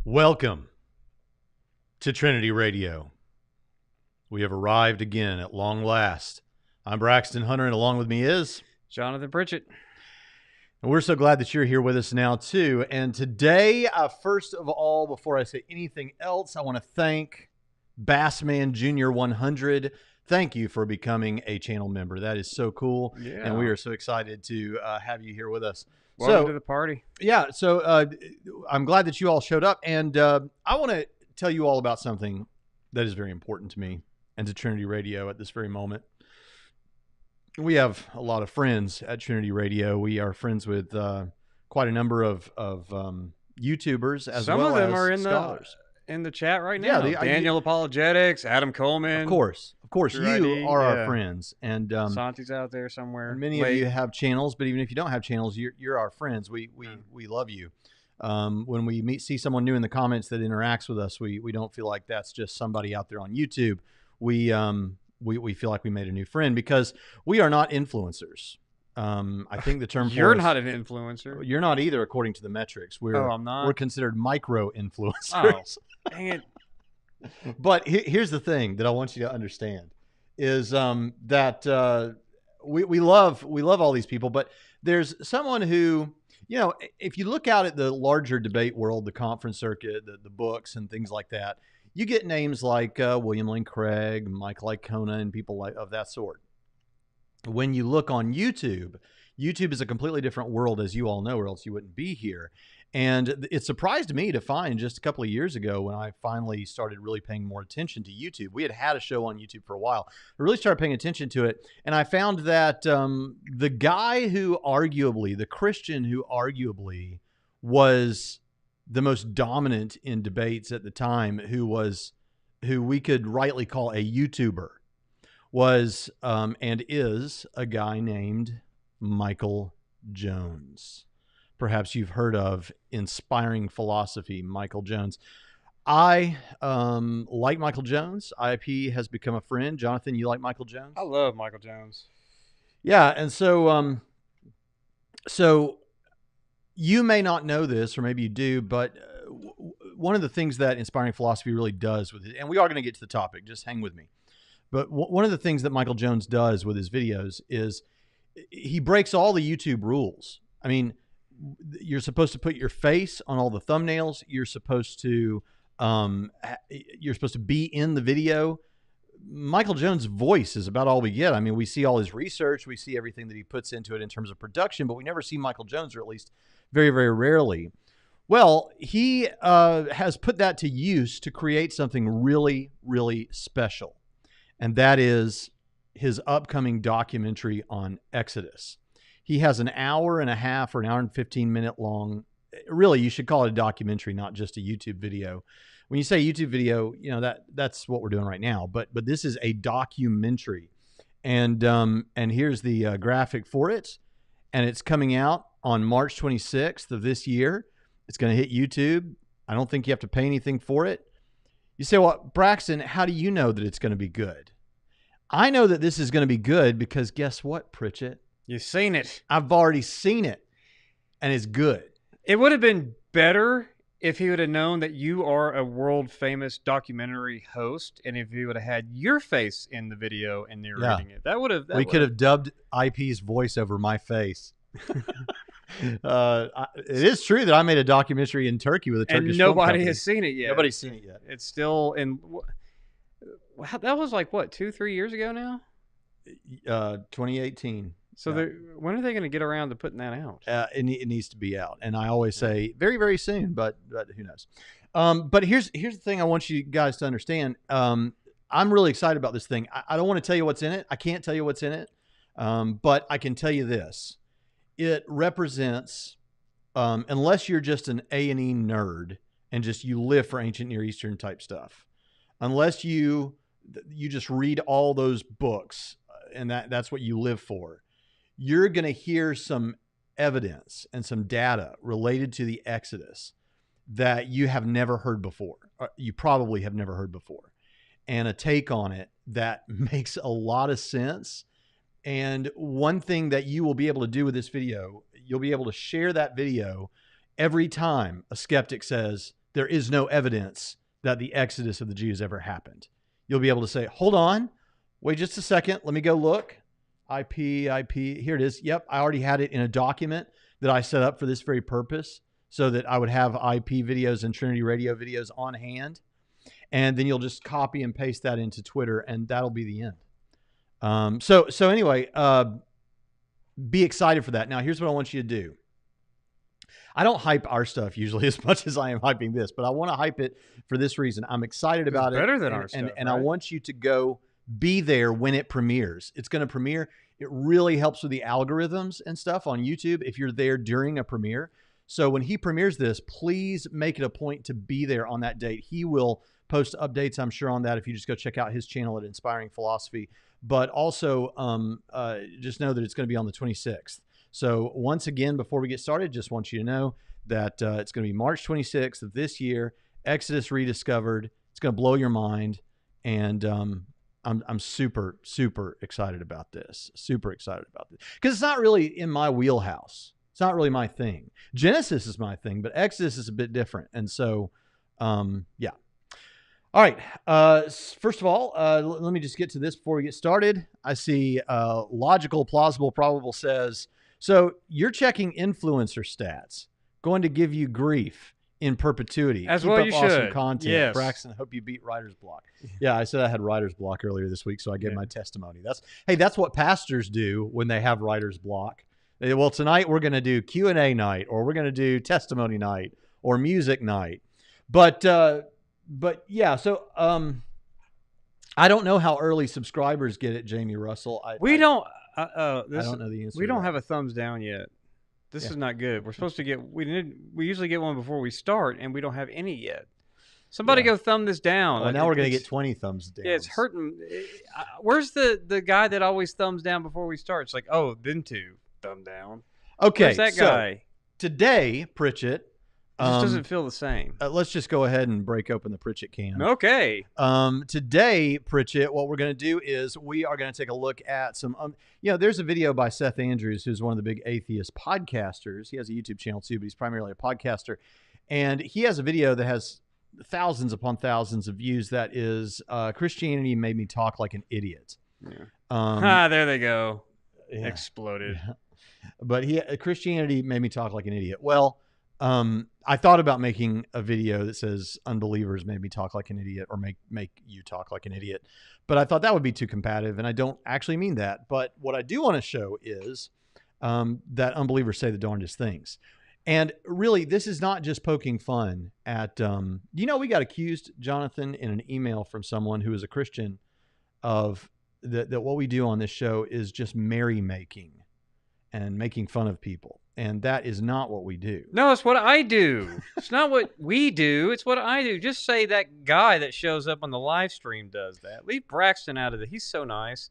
Welcome to Trinity Radio. We have arrived again at long last. I'm Braxton Hunter, and along with me is Jonathan Pritchett. And we're so glad that you're here with us now, too. And today, first of all, before I say anything else, I want to thank Bassman Jr. 100. Thank you for becoming a channel member. That is so cool. Yeah. And we are so excited to have you here with us. Welcome to the party. Yeah, so I'm glad that you all showed up. And I want to tell you all about something that is very important to me and to Trinity Radio at this very moment. We have a lot of friends at Trinity Radio. We are friends with quite a number of YouTubers as Some well as of them are in scholars. in the chat right now. Yeah, Daniel Apologetics, Adam Coleman. Of course, True you ID, are yeah. our friends, and Santi's out there somewhere. many of you have channels. But even if you don't have channels, you're our friends. We love you. When we see someone new in the comments that interacts with us, we don't feel like that's just somebody out there on YouTube. We feel like we made a new friend because we are not influencers. I think the term You're for us, not an influencer. You're not either, according to the metrics. I'm not. We're considered micro influencers. Oh, dang it. But here's the thing that I want you to understand is that we love all these people, but there's someone who, if you look out at the larger debate world, the conference circuit, the books and things like that, you get names like William Lane Craig, Mike Licona, and people of that sort. When you look on YouTube is a completely different world, as you all know, or else you wouldn't be here. And it surprised me to find just a couple of years ago when I finally started really paying more attention to YouTube. We had a show on YouTube for a while. I really started paying attention to it. And I found that the guy the Christian who arguably was the most dominant in debates at the time, who we could rightly call a YouTuber, was and is a guy named Michael Jones. Perhaps you've heard of Inspiring Philosophy, Michael Jones. I like Michael Jones. IIP has become a friend. Jonathan, you like Michael Jones? I love Michael Jones. Yeah, and so you may not know this, or maybe you do, but one of the things that Inspiring Philosophy really does with it, and we are going to get to the topic, just hang with me. But one of the things that Michael Jones does with his videos is he breaks all the YouTube rules. I mean, you're supposed to put your face on all the thumbnails. You're supposed to be in the video. Michael Jones' voice is about all we get. I mean, we see all his research. We see everything that he puts into it in terms of production, but we never see Michael Jones, or at least very, very rarely. Well, he has put that to use to create something really, really special. And that is his upcoming documentary on Exodus. He has an hour and a half or an hour and 15-minute long. Really, you should call it a documentary, not just a YouTube video. When you say YouTube video, that's what we're doing right now. But this is a documentary, and here's the graphic for it, and it's coming out on March 26th of this year. It's going to hit YouTube. I don't think you have to pay anything for it. You say, well, Braxton, how do you know that it's going to be good? I know that this is going to be good because guess what, Pritchett? You've seen it. I've already seen it, and it's good. It would have been better if he would have known that you are a world-famous documentary host, and if he would have had your face in the video and narrating it. We could have dubbed IP's voice over my face. It is true that I made a documentary in Turkey with a Turkish film company. And nobody has seen it yet. Nobody's seen it yet. It's still in... That was like, what, 2-3 years ago now? 2018. So when are they going to get around to putting that out? It needs to be out. And I always say very, very soon, but who knows? But here's the thing I want you guys to understand. I'm really excited about this thing. I don't want to tell you what's in it. I can't tell you what's in it. But I can tell you this. It represents, unless you're just an A&E nerd and just you live for ancient Near Eastern type stuff, unless you just read all those books and that's what you live for, you're going to hear some evidence and some data related to the Exodus that you have never heard before. You probably have never heard before, and a take on it that makes a lot of sense. And one thing that you will be able to do with this video, you'll be able to share that video every time a skeptic says, there is no evidence that the exodus of the Jews ever happened. You'll be able to say, hold on, wait just a second. Let me go look. IP, here it is. Yep, I already had it in a document that I set up for this very purpose so that I would have IP videos and Trinity radio videos on hand. And then you'll just copy and paste that into Twitter, and that'll be the end. So anyway, be excited for that. Now, here's what I want you to do. I don't hype our stuff usually as much as I am hyping this, but I want to hype it for this reason. I'm excited about it. Better than our stuff, and right? I want you to go be there when it premieres. It's going to premiere. It really helps with the algorithms and stuff on YouTube if you're there during a premiere. So when he premieres this, please make it a point to be there on that date. He will post updates, I'm sure, on that if you just go check out his channel at Inspiring Philosophy. But also just know that it's going to be on the 26th. So once again, before we get started, just want you to know that it's going to be March 26th of this year, Exodus Rediscovered. It's going to blow your mind. And I'm super, super excited about this. Super excited about this. Because it's not really in my wheelhouse. It's not really my thing. Genesis is my thing, but Exodus is a bit different. And so, yeah. All right. First of all, let me just get to this before we get started. I see Logical, Plausible, Probable says, so you're checking influencer stats, going to give you grief in perpetuity. As Keep well up you awesome should. content. Yes. Braxton, hope you beat writer's block. Yeah, I said I had writer's block earlier this week, so I gave my testimony. That's what pastors do when they have writer's block. Well, tonight we're going to do Q&A night, or we're going to do testimony night, or music night. But yeah, so I don't know how early subscribers get it, Jamie Russell. I don't know the answer. We don't have a thumbs down yet. This is not good. We're supposed to get. We usually get one before we start, and we don't have any yet. Somebody go thumb this down. Well, now we're going to get 20 thumbs down. Yeah, it's hurting. Where's the guy that always thumbs down before we start? It's like, oh, then two thumb down. Okay, where's that guy? Today, Pritchett. It just doesn't feel the same. Let's just go ahead and break open the Pritchett can. Okay. Today, Pritchett, what we're going to do is we are going to take a look at some, there's a video by Seth Andrews, who's one of the big atheist podcasters. He has a YouTube channel too, but he's primarily a podcaster. And he has a video that has thousands upon thousands of views that is Christianity Made Me Talk Like an Idiot. Yeah. There they go. Yeah. Exploded. Yeah. But Christianity Made Me Talk Like an Idiot. Well, I thought about making a video that says unbelievers made me talk like an idiot, or make you talk like an idiot. But I thought that would be too combative, and I don't actually mean that. But what I do want to show is that unbelievers say the darndest things. And really, this is not just poking fun at, we got accused, Jonathan, in an email from someone who is a Christian of that what we do on this show is just merrymaking and making fun of people. And that is not what we do. No, it's what I do. It's not what we do. It's what I do. Just say that guy that shows up on the live stream does that. Leave Braxton out of it. He's so nice.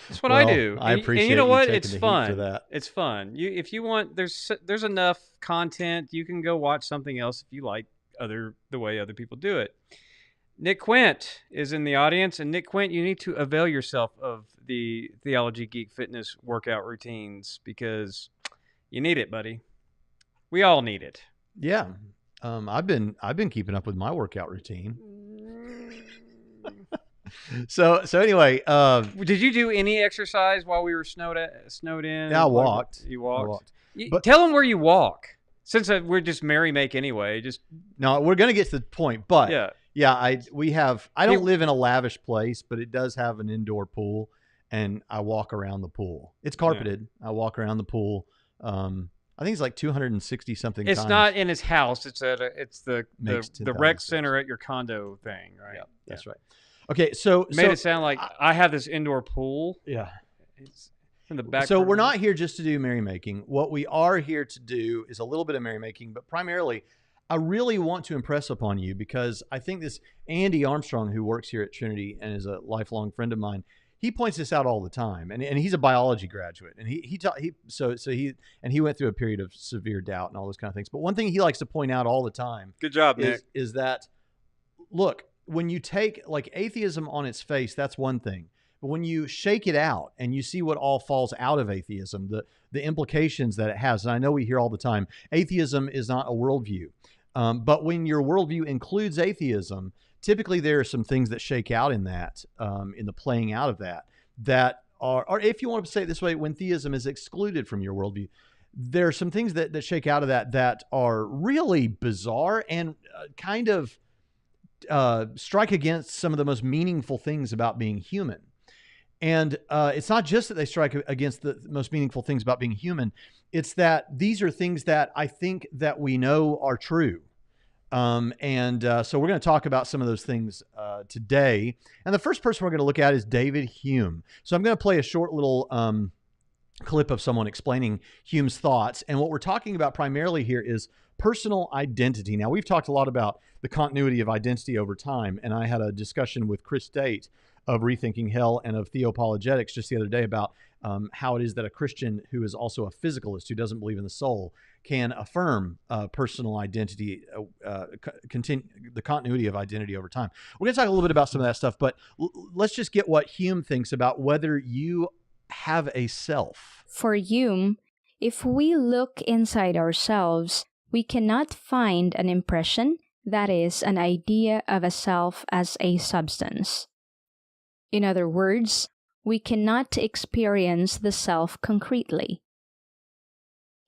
That's what I do. I appreciate and you know what? You it's fun. For that. It's fun. If you want, there's enough content. You can go watch something else if you like the way other people do it. Nick Quint is in the audience, and Nick Quint, you need to avail yourself of the Theology Geek Fitness workout routines because you need it, buddy. We all need it. Yeah, I've been keeping up with my workout routine. So anyway, did you do any exercise while we were snowed in? Yeah, I walked. You walked. But tell them where you walk. Since we're just merry-make anyway, no, we're gonna get to the point, but yeah, I don't live in a lavish place, but it does have an indoor pool, and I walk around the pool. It's carpeted. Yeah. I walk around the pool. I think it's like 260 something. It's times. not in his house. It's the rec center at your condo thing, right? Yeah, that's right. Okay, so made it sound like I have this indoor pool. Yeah, it's in the back. So we're not here just to do merrymaking. What we are here to do is a little bit of merrymaking, but primarily, I really want to impress upon you because I think this Andy Armstrong, who works here at Trinity and is a lifelong friend of mine, he points this out all the time, and he's a biology graduate, and he went through a period of severe doubt and all those kind of things. But one thing he likes to point out all the time, good job, Nick, is that look, when you take like atheism on its face, that's one thing, but when you shake it out and you see what all falls out of atheism, the implications that it has, and I know we hear all the time, atheism is not a worldview. But when your worldview includes atheism, typically there are some things that shake out in that, in the playing out of that are, or if you want to say it this way, when theism is excluded from your worldview, there are some things that shake out of that are really bizarre and kind of strike against some of the most meaningful things about being human. And it's not just that they strike against the most meaningful things about being human. It's that these are things that I think that we know are true. So we're going to talk about some of those things today. And the first person we're going to look at is David Hume. So I'm going to play a short little clip of someone explaining Hume's thoughts. And what we're talking about primarily here is personal identity. Now, we've talked a lot about the continuity of identity over time. And I had a discussion with Chris Date of Rethinking Hell and of Theoapologetics just the other day about how it is that a Christian who is also a physicalist, who doesn't believe in the soul, can affirm personal identity, the continuity of identity over time. We're going to talk a little bit about some of that stuff, but let's just get what Hume thinks about whether you have a self. For Hume, if we look inside ourselves, we cannot find an impression, that is, an idea of a self as a substance. In other words, we cannot experience the self concretely.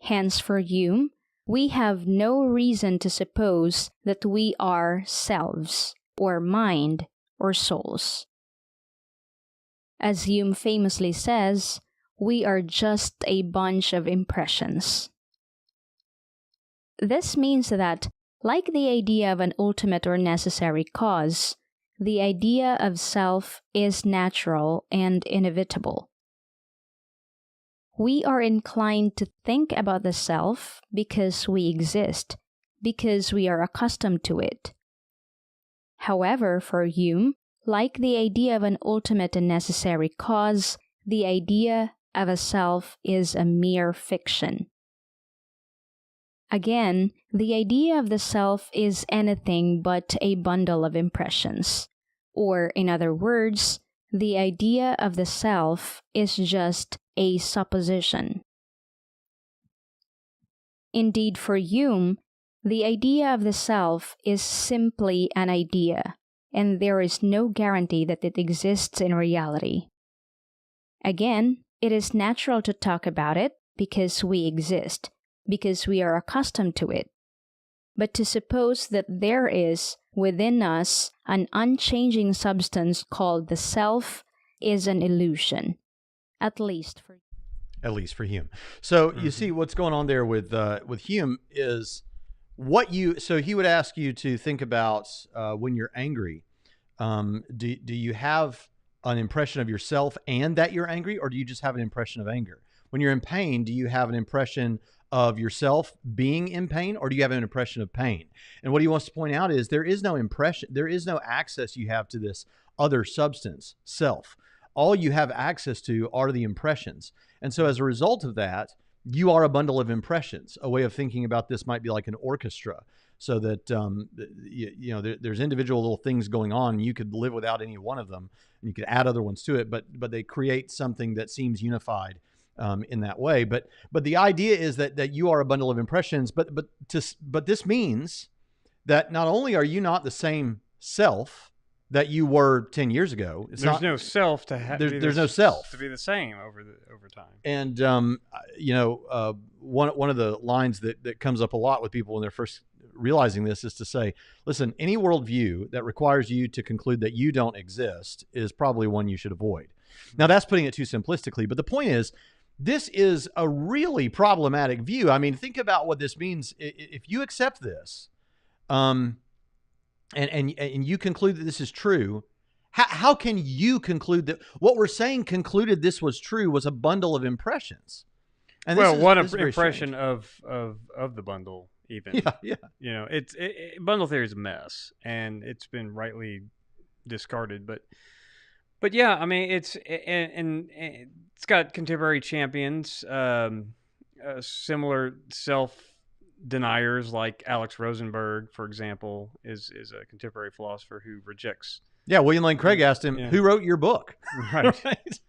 Hence, for Hume, we have no reason to suppose that we are selves, or mind, or souls. As Hume famously says, we are just a bunch of impressions. This means that, like the idea of an ultimate or necessary cause, the idea of self is natural and inevitable. We are inclined to think about the self because we exist, because we are accustomed to it. However, for Hume, like the idea of an ultimate and necessary cause, the idea of a self is a mere fiction. Again, the idea of the self is anything but a bundle of impressions. Or, in other words, the idea of the self is just a supposition. Indeed, for Hume, the idea of the self is simply an idea, and there is no guarantee that it exists in reality. Again, it is natural to talk about it because we exist, because we are accustomed to it. But to suppose that there is, within us, an unchanging substance called the self is an illusion, at least for Hume. So you see what's going on there with Hume is so he would ask you to think about when you're angry. Do you have an impression of yourself and that you're angry, or do you just have an impression of anger? When you're in pain, do you have an impression of yourself being in pain, or do you have an impression of pain? And what he wants to point out is there is no impression, there is no access you have to this other substance, self. All you have access to are the impressions. And so as a result of that, you are a bundle of impressions. A way of thinking about this might be like an orchestra, so that there's individual little things going on. You could live without any one of them, and you could add other ones to it, but they create something that seems unified in that way. But the idea is that you are a bundle of impressions. But this means that not only are you not the same self that you were 10 years ago. There's no self to have. There's no self to be the same over time. And one of the lines that comes up a lot with people when they're first realizing this is to say, listen, any worldview that requires you to conclude that you don't exist is probably one you should avoid. Now, that's putting it too simplistically, but the point is, this is a really problematic view. I mean, think about what this means. If you accept this, and you conclude that this is true, how can you conclude that what we're saying concluded this was true was a bundle of impressions? And one impression of the bundle, even. Yeah. You know, bundle theory is a mess, and it's been rightly discarded. But yeah, I mean, it's got contemporary champions, similar self-deniers like Alex Rosenberg, for example, is a contemporary philosopher who rejects. Yeah, William Lane Craig asked him, "Who wrote your book?" Right. Right?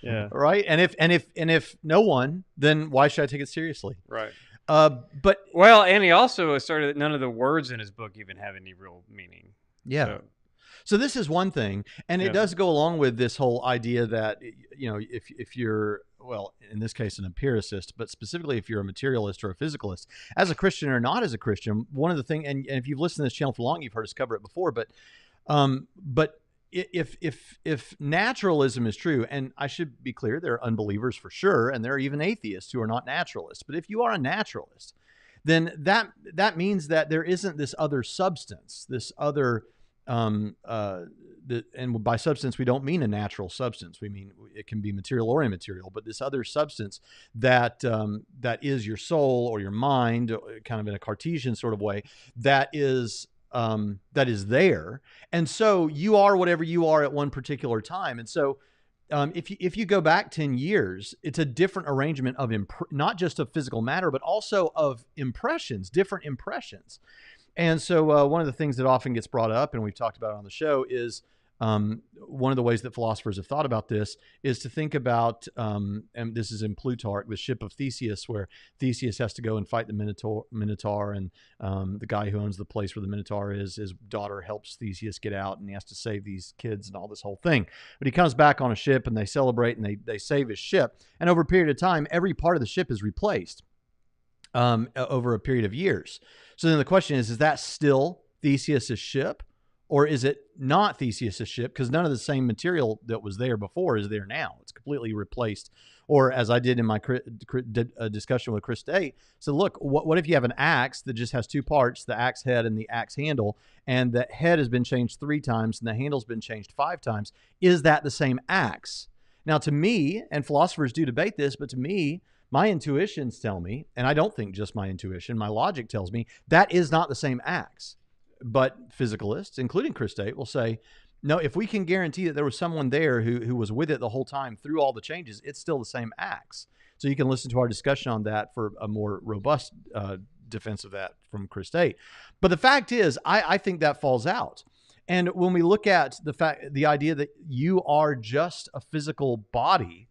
Yeah. Right. And if no one, then why should I take it seriously? Right. But Well, and he also asserted that none of the words in his book even have any real meaning. yeah. So this is one thing, and Yeah. it does go along with this whole idea that, you know, if you're, well, in this case, an empiricist, but specifically if you're a materialist or a physicalist, as a Christian or not as a Christian, one of the things, and if you've listened to this channel for long, you've heard us cover it before, but if naturalism is true, and I should be clear, there are unbelievers for sure, and there are even atheists who are not naturalists, but if you are a naturalist, then that means that there isn't this other substance, this other and by substance we don't mean a natural substance. We mean it can be material or immaterial, but this other substance that is your soul or your mind, kind of in a Cartesian sort of way, that is there. And so you are whatever you are at one particular time. And so if you go back 10 years, it's a different arrangement of not just of physical matter, but also of impressions, different impressions. And so one of the things that often gets brought up, and we've talked about it on the show, is one of the ways that philosophers have thought about this is to think about, and this is in Plutarch, the ship of Theseus, where Theseus has to go and fight the Minotaur, and the guy who owns the place where the Minotaur is, his daughter helps Theseus get out, and he has to save these kids and all this whole thing. But he comes back on a ship, and they celebrate, and they save his ship. And over a period of time, every part of the ship is replaced over a period of years. So then the question is that still Theseus's ship, or is it not Theseus's ship? Because none of the same material that was there before is there now. It's completely replaced. Or as I did in my discussion with Chris Day, so look, what if you have an axe that just has two parts, the axe head and the axe handle, and the head has been changed 3 times and the handle's been changed 5 times? Is that the same axe? Now, to me, and philosophers do debate this, but to me, my intuitions tell me, and I don't think just my intuition, my logic tells me, that is not the same axe. But physicalists, including Chris Tate, will say, no, if we can guarantee that there was someone there who was with it the whole time through all the changes, it's still the same axe. So you can listen to our discussion on that for a more robust defense of that from Chris Tate. But the fact is, I think that falls out. And when we look at the idea that you are just a physical body,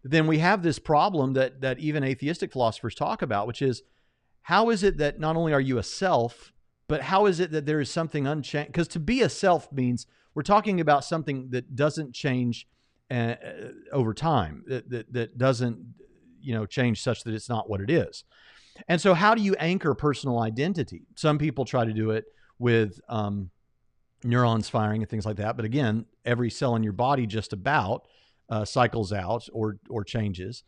then we have this problem that even atheistic philosophers talk about, which is, how is it that not only are you a self, but how is it that there is something unchanged? Because to be a self means we're talking about something that doesn't change over time, that doesn't, change such that it's not what it is. And so how do you anchor personal identity? Some people try to do it with neurons firing and things like that. But again, every cell in your body just about cycles out or changes.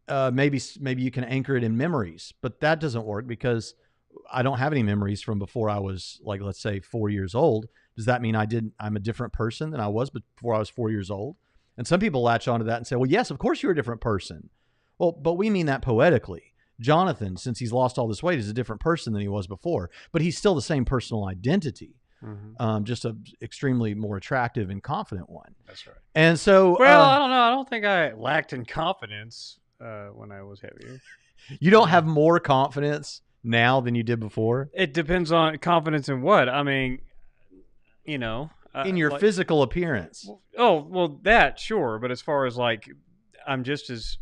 Maybe you can anchor it in memories, but that doesn't work because I don't have any memories from before I was, like, let's say 4 years old. Does that mean I'm a different person than I was before I was 4 years old? And some people latch onto that and say, well, yes, of course you're a different person. Well, but we mean that poetically. Jonathan, since he's lost all this weight, is a different person than he was before, but he's still the same personal identity. Mm-hmm. Just an extremely more attractive and confident one. That's right. And so, well, I don't know. I don't think I lacked in confidence when I was heavier. You don't have more confidence now than you did before? It depends on confidence in what. I mean, in your physical appearance. Well, that, sure. But as far as I'm just as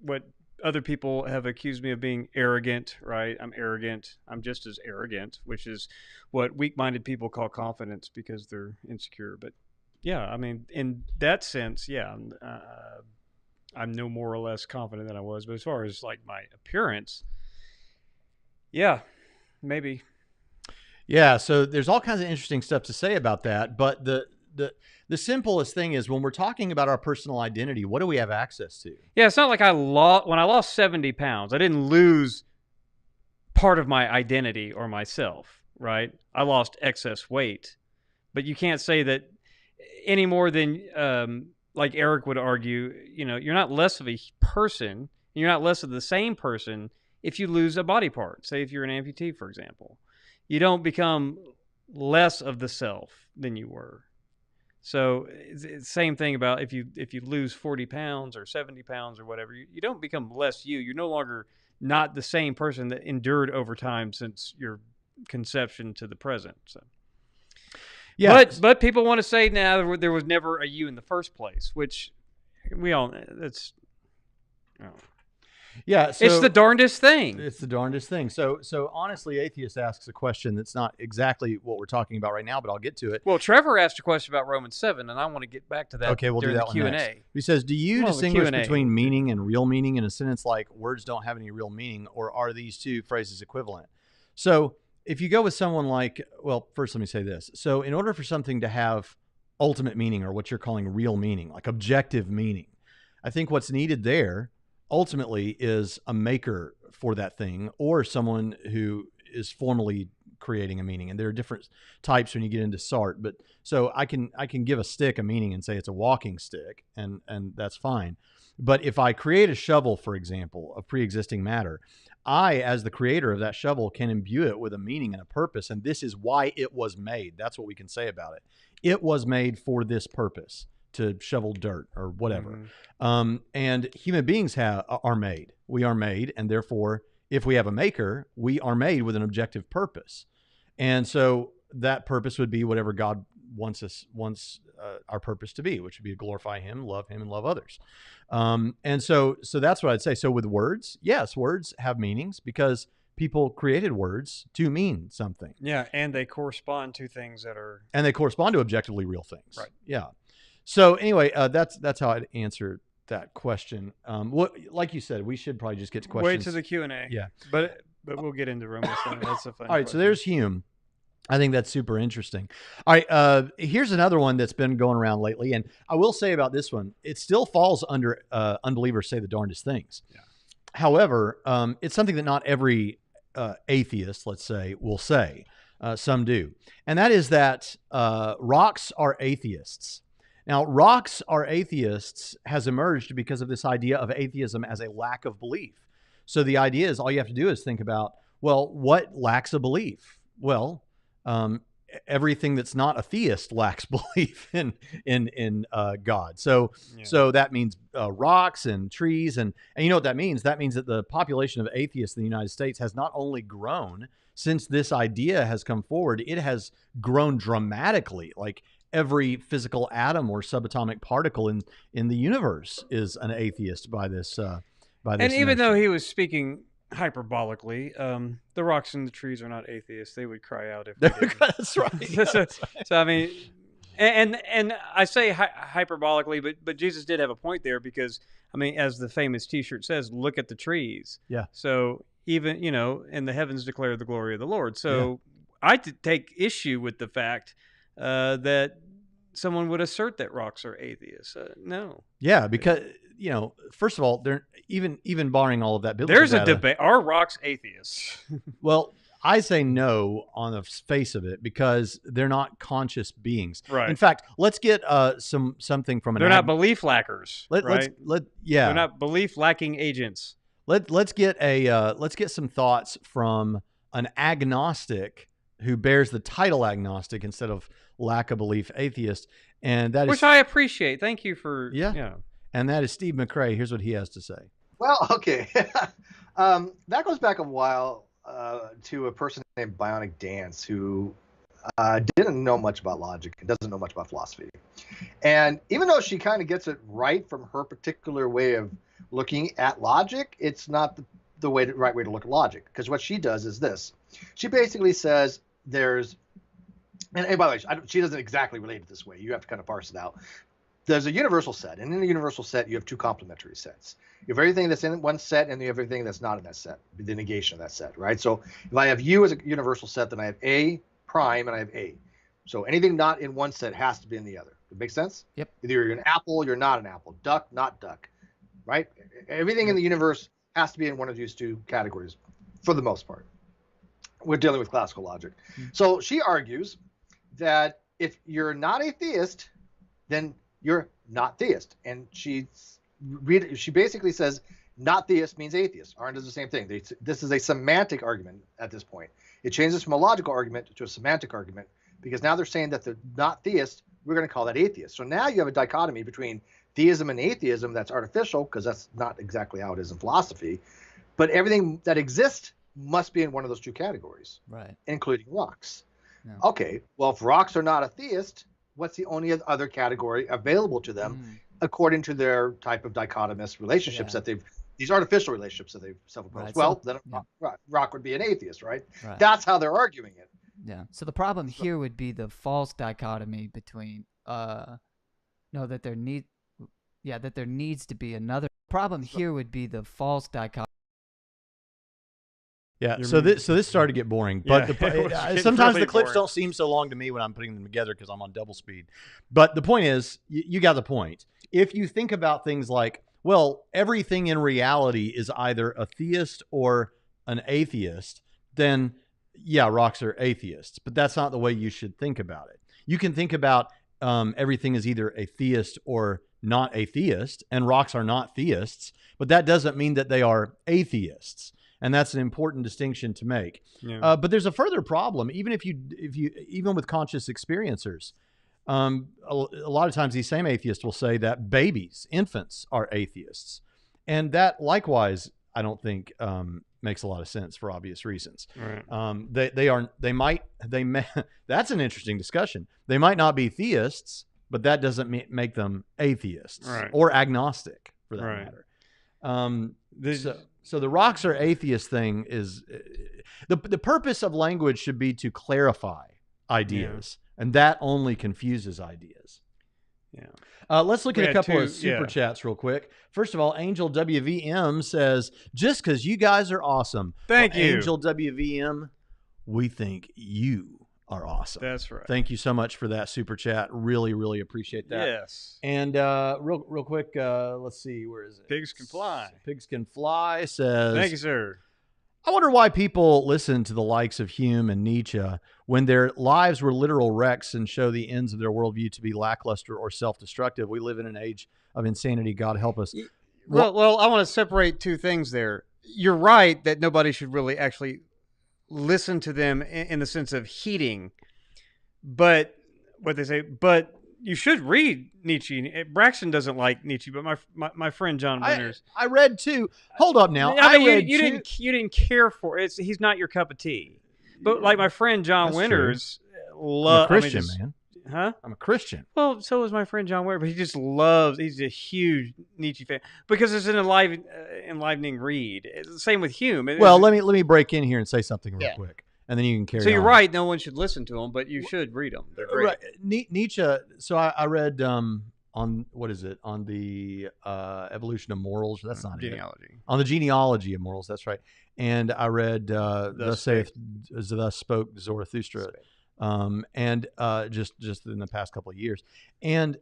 what other people have accused me of being arrogant, right? I'm arrogant. I'm just as arrogant, which is what weak-minded people call confidence because they're insecure. But yeah, I mean, in that sense, yeah, I'm no more or less confident than I was. But as far as my appearance, yeah, maybe. Yeah, so there's all kinds of interesting stuff to say about that. But the simplest thing is when we're talking about our personal identity, what do we have access to? Yeah, it's not like when I lost 70 pounds, I didn't lose part of my identity or myself, right? I lost excess weight. But you can't say that any more than, like Eric would argue, you're not less of a person, you're not less of the same person if you lose a body part. Say if you're an amputee, for example. You don't become less of the self than you were. So it's the same thing about if you lose 40 pounds or 70 pounds or whatever, you don't become less you. You're no longer not the same person that endured over time since your conception to the present. So, yeah. But people want to say now there was never a you in the first place, which we all that's. Yeah, so It's the darndest thing. it's the darndest thing. So honestly, Atheist asks a question that's not exactly what we're talking about right now, but I'll get to it. Well, Trevor asked a question about Romans 7, and I want to get back to that. Okay, we'll do during that the one Q&A. next. He says, do you Well, the distinguish Q&A. between meaning and real meaning in a sentence like words don't have any real meaning, or are these two phrases equivalent? So if you go with someone like, well, first let me say this. So in order for something to have ultimate meaning, or what you're calling real meaning, like objective meaning, I think what's needed there ultimately is a maker for that thing, or someone who is formally creating a meaning. And there are different types when you get into Sartre, but so I can give a stick a meaning and say it's a walking stick, and that's fine. But if I create a shovel, for example, of pre-existing matter, I, as the creator of that shovel, can imbue it with a meaning and a purpose, and this is why it was made. That's what we can say about it. It was made for this purpose, to shovel dirt or whatever. And human beings are made. We are made, and therefore, if we have a maker, we are made with an objective purpose. And so that purpose would be whatever God wants our purpose to be, which would be to glorify Him, and love others. And so that's what I'd say. So with words, yes, words have meanings because people created words to mean something. Yeah, and they correspond to things that are... And they correspond to objectively real things. Right. Yeah. So anyway, that's how I'd answer that question. Like you said, we should probably just get to questions. Wait to the Q&A. Yeah. But we'll get into Romans 7. That's a fun All right, question. so there's Hume. I think that's super interesting. All right, here's another one that's been going around lately, and I will say about this one, it still falls under unbelievers say the darndest things. Yeah. However, it's something that not every atheist, let's say, will say. Some do. And that is that rocks are atheists. Now, rocks are atheists has emerged because of this idea of atheism as a lack of belief. So the idea is all you have to do is think about, well, what lacks a belief? Well, everything that's not a theist lacks belief in God. So that means rocks and trees, and you know what that means? That means that the population of atheists in the United States has not only grown since this idea has come forward, it has grown dramatically. Like every physical atom or subatomic particle in the universe is an atheist by this. And even though he was speaking hyperbolically, the rocks and the trees are not atheists. They would cry out if they didn't. That's right. So I mean, and I say hyperbolically, but Jesus did have a point there because I mean, as the famous T-shirt says, "Look at the trees." Yeah. So even and the heavens declare the glory of the Lord. So I take issue with the fact that someone would assert that rocks are atheists. No. Yeah, because first of all, they're even barring all of that biblical there's data, a debate. Are rocks atheists? Well, I say no on the face of it because they're not conscious beings. Right. In fact, let's get something from an. They're not belief lackers. Right? Yeah. They're not belief lacking agents. Let's get some thoughts from an agnostic who bears the title agnostic instead of lack of belief atheist, and that which I appreciate. Thank you for And that is Steve McRae. Here's what he has to say. Well, okay, that goes back a while to a person named Bionic Dance who didn't know much about logic and doesn't know much about philosophy. And even though she kind of gets it right from her particular way of looking at logic, it's not the right way to look at logic. Because what she does is this. She basically says there's, and by the way, she doesn't exactly relate it this way. You have to kind of parse it out. There's a universal set, and in the universal set, you have two complementary sets. You have everything that's in one set, and you have everything that's not in that set, the negation of that set, right? So if I have U as a universal set, then I have A prime, and I have A. So anything not in one set has to be in the other. Does it make sense? Yep. Either you're an apple, you're not an apple. Duck, not duck, right? Everything in the universe has to be in one of these two categories, for the most part. We're dealing with classical logic. So she argues that if you're not a theist, then you're not theist. And she basically says not theist means atheist. Aren't is the same thing. This is a semantic argument at this point. It changes from a logical argument to a semantic argument because now they're saying that the not theist, we're going to call that atheist. So now you have a dichotomy between theism and atheism that's artificial because that's not exactly how it is in philosophy. But everything that exists must be in one of those two categories, right? Including rocks. Yeah. Okay, well, if rocks are not a theist, what's the only other category available to them according to their type of dichotomous relationships that they've these artificial relationships that they've self-imposed. Right, well, so- then yeah. Rock would be an atheist, right? Right. That's how they're arguing it. Yeah. So the problem here would be the false dichotomy between that there needs to be another problem here would be the false dichotomy. Yeah, You're so muted. this started to get boring, but Yeah, it was getting sometimes really the clips boring. don't seem so long to me when I'm putting them together because I'm on double speed. But the point is, you got the point. If you think about things like, well, everything in reality is either a theist or an atheist, then yeah, rocks are atheists. But that's not the way you should think about it. You can think about everything is either a theist or not a theist, and rocks are not theists, but that doesn't mean that they are atheists. And that's an important distinction to make. Yeah. But there's a further problem, even even with conscious experiencers. A lot of times these same atheists will say that babies, infants, are atheists, and that likewise I don't think makes a lot of sense for obvious reasons. Right. They may. That's an interesting discussion. They might not be theists, but that doesn't make them atheists Right. or agnostic for that Right. matter. So the rocks are atheist thing is the purpose of language should be to clarify ideas, and that only confuses ideas. Yeah. Let's look We at a had couple two- of super yeah. chats real quick. First of all, Angel WVM says, just because you guys are awesome. Thank you. Angel WVM, we think you are awesome. That's right. Thank you so much for that super chat. Really, really appreciate that. Yes. And real quick, let's see, where is it? Pigs Can Fly. Pigs Can Fly says, Thank you, sir. I wonder why people listen to the likes of Hume and Nietzsche when their lives were literal wrecks and show the ends of their worldview to be lackluster or self-destructive. We live in an age of insanity. God help us. Well, I want to separate two things there. You're right that nobody should really actually listen to them in the sense of heeding, but what they say. But you should read Nietzsche. Braxton doesn't like Nietzsche, but my friend John Winters. I read too. Hold up now. I mean, read you two. didn't care for it. He's not your cup of tea. But like my friend John That's Winters, I'm a Christian, man. Huh? I'm a Christian. Well, so is my friend John Ware, but he just loves. He's a huge Nietzsche fan because it's an enlivening read. It's the same with Hume. Well, let me break in here and say something real Yeah. quick, and then you can carry on. So you're right. No one should listen to them, but you should read them. They're great. Right. Nietzsche. So I read on what is it on the evolution of morals. That's not it. Genealogy. On the genealogy of morals. That's right. And I read thus spoke Zarathustra. And just in the past couple of years. And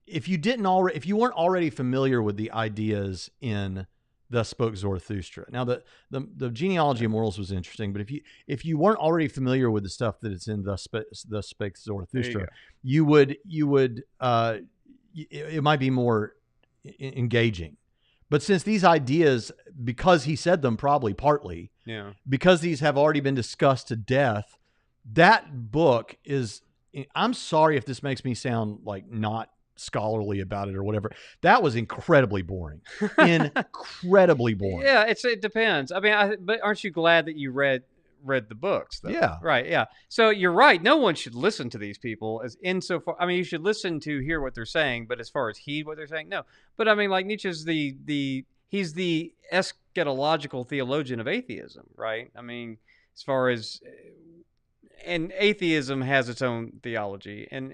if you weren't already familiar with the ideas in Thus Spoke Zarathustra. Now the genealogy of morals was interesting, but if you weren't already familiar with the stuff that it's in Thus Spake Zarathustra, you would it might be more engaging. But since these ideas, because he said them partly, because these have already been discussed to death, that book is, I'm sorry if this makes me sound like not scholarly about it or whatever. That was incredibly boring. Incredibly boring. Yeah, it depends. I mean, but aren't you glad that you read the books, though? Yeah. Right, yeah. So you're right. No one should listen to these people insofar. I mean, you should listen to hear what they're saying, but as far as heed what they're saying, no. But I mean, like Nietzsche's he's the eschatological theologian of atheism, right? I mean, as far as, and atheism has its own theology, and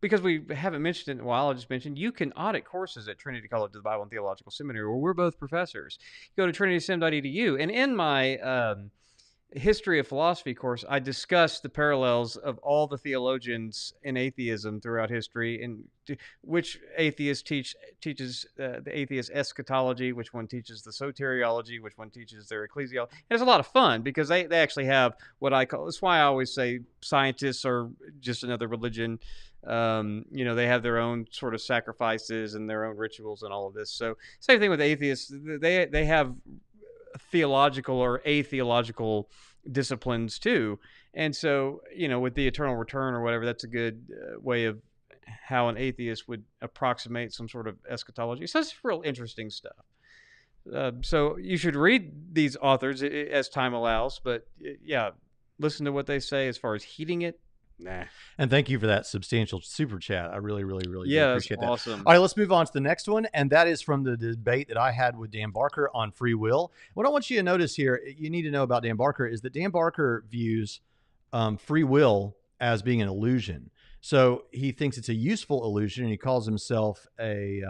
because we haven't mentioned it in a while, I just mentioned you can audit courses at Trinity College of the Bible and Theological Seminary, where we're both professors. Go to TrinitySem.edu, and in my history of philosophy course, I discussed the parallels of all the theologians in atheism throughout history, and which atheist teaches the atheist eschatology, which one teaches the soteriology, which one teaches their ecclesiology. And it's a lot of fun because they actually have what I call. That's why I always say scientists are just another religion. They have their own sort of sacrifices and their own rituals and all of this. So same thing with atheists. They have theological or atheological disciplines too. And so, with the eternal return or whatever, that's a good way of how an atheist would approximate some sort of eschatology. So it's real interesting stuff. So you should read these authors as time allows, but listen to what they say as far as heeding it. Nah. And thank you for that substantial super chat. I really, really, really do Yeah, that's appreciate that. awesome. All right, let's move on to the next one. And that is from the debate that I had with Dan Barker on free will. What I want you to notice here, you need to know about Dan Barker, is that Dan Barker views free will as being an illusion. So he thinks it's a useful illusion, and he calls himself a,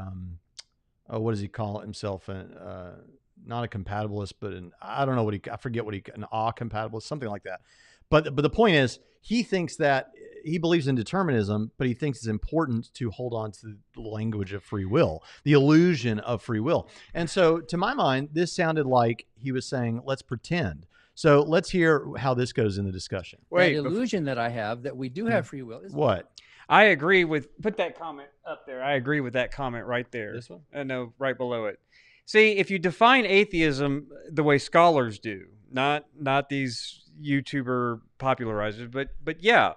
what does he call himself? Not a compatibilist, but I don't know what I forget what an compatibilist, something like that. But the point is, he thinks that he believes in determinism, but he thinks it's important to hold on to the language of free will, the illusion of free will. And so to my mind, this sounded like he was saying, let's pretend. So let's hear how this goes in the discussion. Wait, that illusion that I have that we do have free will. What? I agree with, put that comment up there. I agree with that comment right there. This one? No, right below it. See, if you define atheism the way scholars do, not these YouTuber popularizers, but yeah,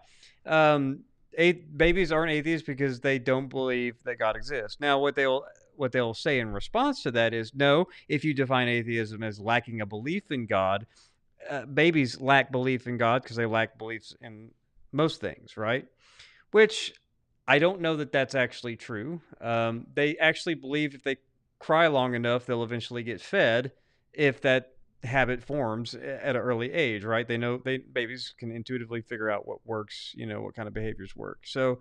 babies aren't atheists because they don't believe that God exists. Now, what they'll say in response to that is, no, if you define atheism as lacking a belief in God, babies lack belief in God because they lack beliefs in most things, right? Which I don't know that that's actually true. They actually believe if they cry long enough, they'll eventually get fed if that habit forms at an early age, right? They know babies can intuitively figure out what works, what kind of behaviors work. So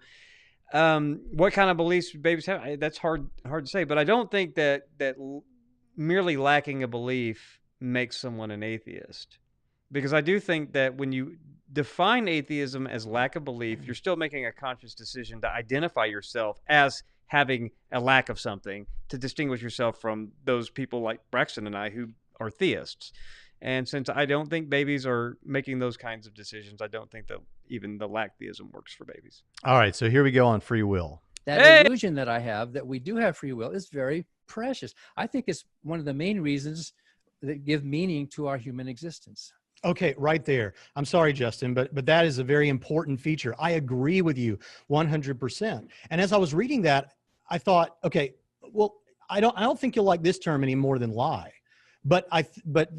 what kind of beliefs babies have, that's hard to say, but I don't think that merely lacking a belief makes someone an atheist, because I do think that when you define atheism as lack of belief, you're still making a conscious decision to identify yourself as having a lack of something to distinguish yourself from those people like Braxton and I who are theists. And since I don't think babies are making those kinds of decisions, I don't think that even the lack theism works for babies. All right, so here we go on free will. That illusion that I have that we do have free will is very precious. I think it's one of the main reasons that give meaning to our human existence. Okay, right there. I'm sorry, Justin, but that is a very important feature. I agree with you 100%. And as I was reading that, I thought, okay, well, I don't think you'll like this term any more than lie. But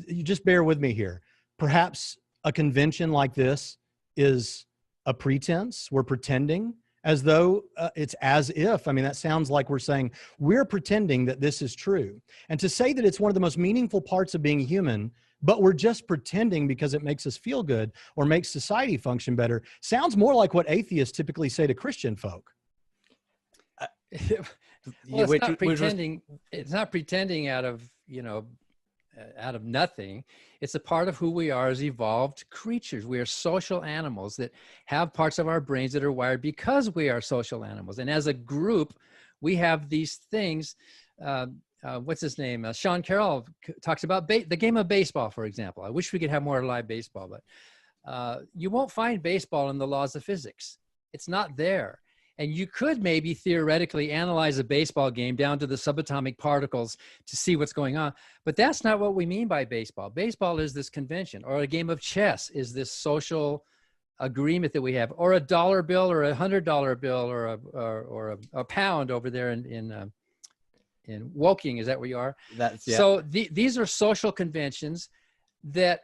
you just bear with me here. Perhaps a convention like this is a pretense. We're pretending as though it's as if. I mean, that sounds like we're saying we're pretending that this is true. And to say that it's one of the most meaningful parts of being human, but we're just pretending because it makes us feel good or makes society function better, sounds more like what atheists typically say to Christian folk. Well, it's not pretending. It's not pretending out of nothing. It's a part of who we are as evolved creatures. We are social animals that have parts of our brains that are wired because we are social animals. And as a group, we have these things. What's his name? Sean Carroll talks about the game of baseball, for example. I wish we could have more live baseball, but you won't find baseball in the laws of physics. It's not there. And you could maybe theoretically analyze a baseball game down to the subatomic particles to see what's going on. But that's not what we mean by baseball. Baseball is this convention, or a game of chess is this social agreement that we have, or a dollar bill or $100 bill or a pound over there in Woking. Is that where you are? That's, yeah. So these are social conventions that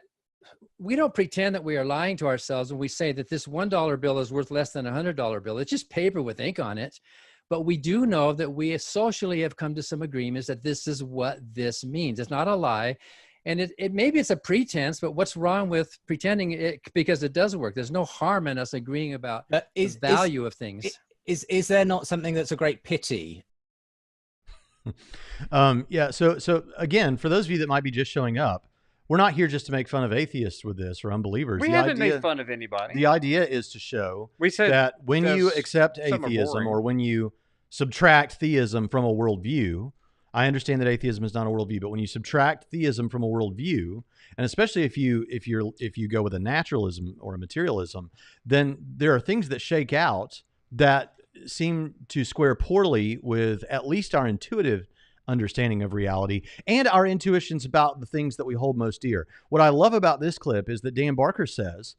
we don't pretend that we are lying to ourselves when we say that this $1 bill is worth less than a $100 bill. It's just paper with ink on it. But we do know that we socially have come to some agreements that this is what this means. It's not a lie. And maybe it's a pretense, but what's wrong with pretending it, because it does work? There's no harm in us agreeing about the value of things. Is there not something that's a great pity? Yeah. So again, for those of you that might be just showing up, we're not here just to make fun of atheists with this or unbelievers. We haven't made fun of anybody. The idea is to show said that when you accept atheism or when you subtract theism from a worldview, I understand that atheism is not a worldview, but when you subtract theism from a worldview, and especially if you go with a naturalism or a materialism, then there are things that shake out that seem to square poorly with at least our intuitive understanding of reality and our intuitions about the things that we hold most dear. What I love about this clip is that Dan Barker says,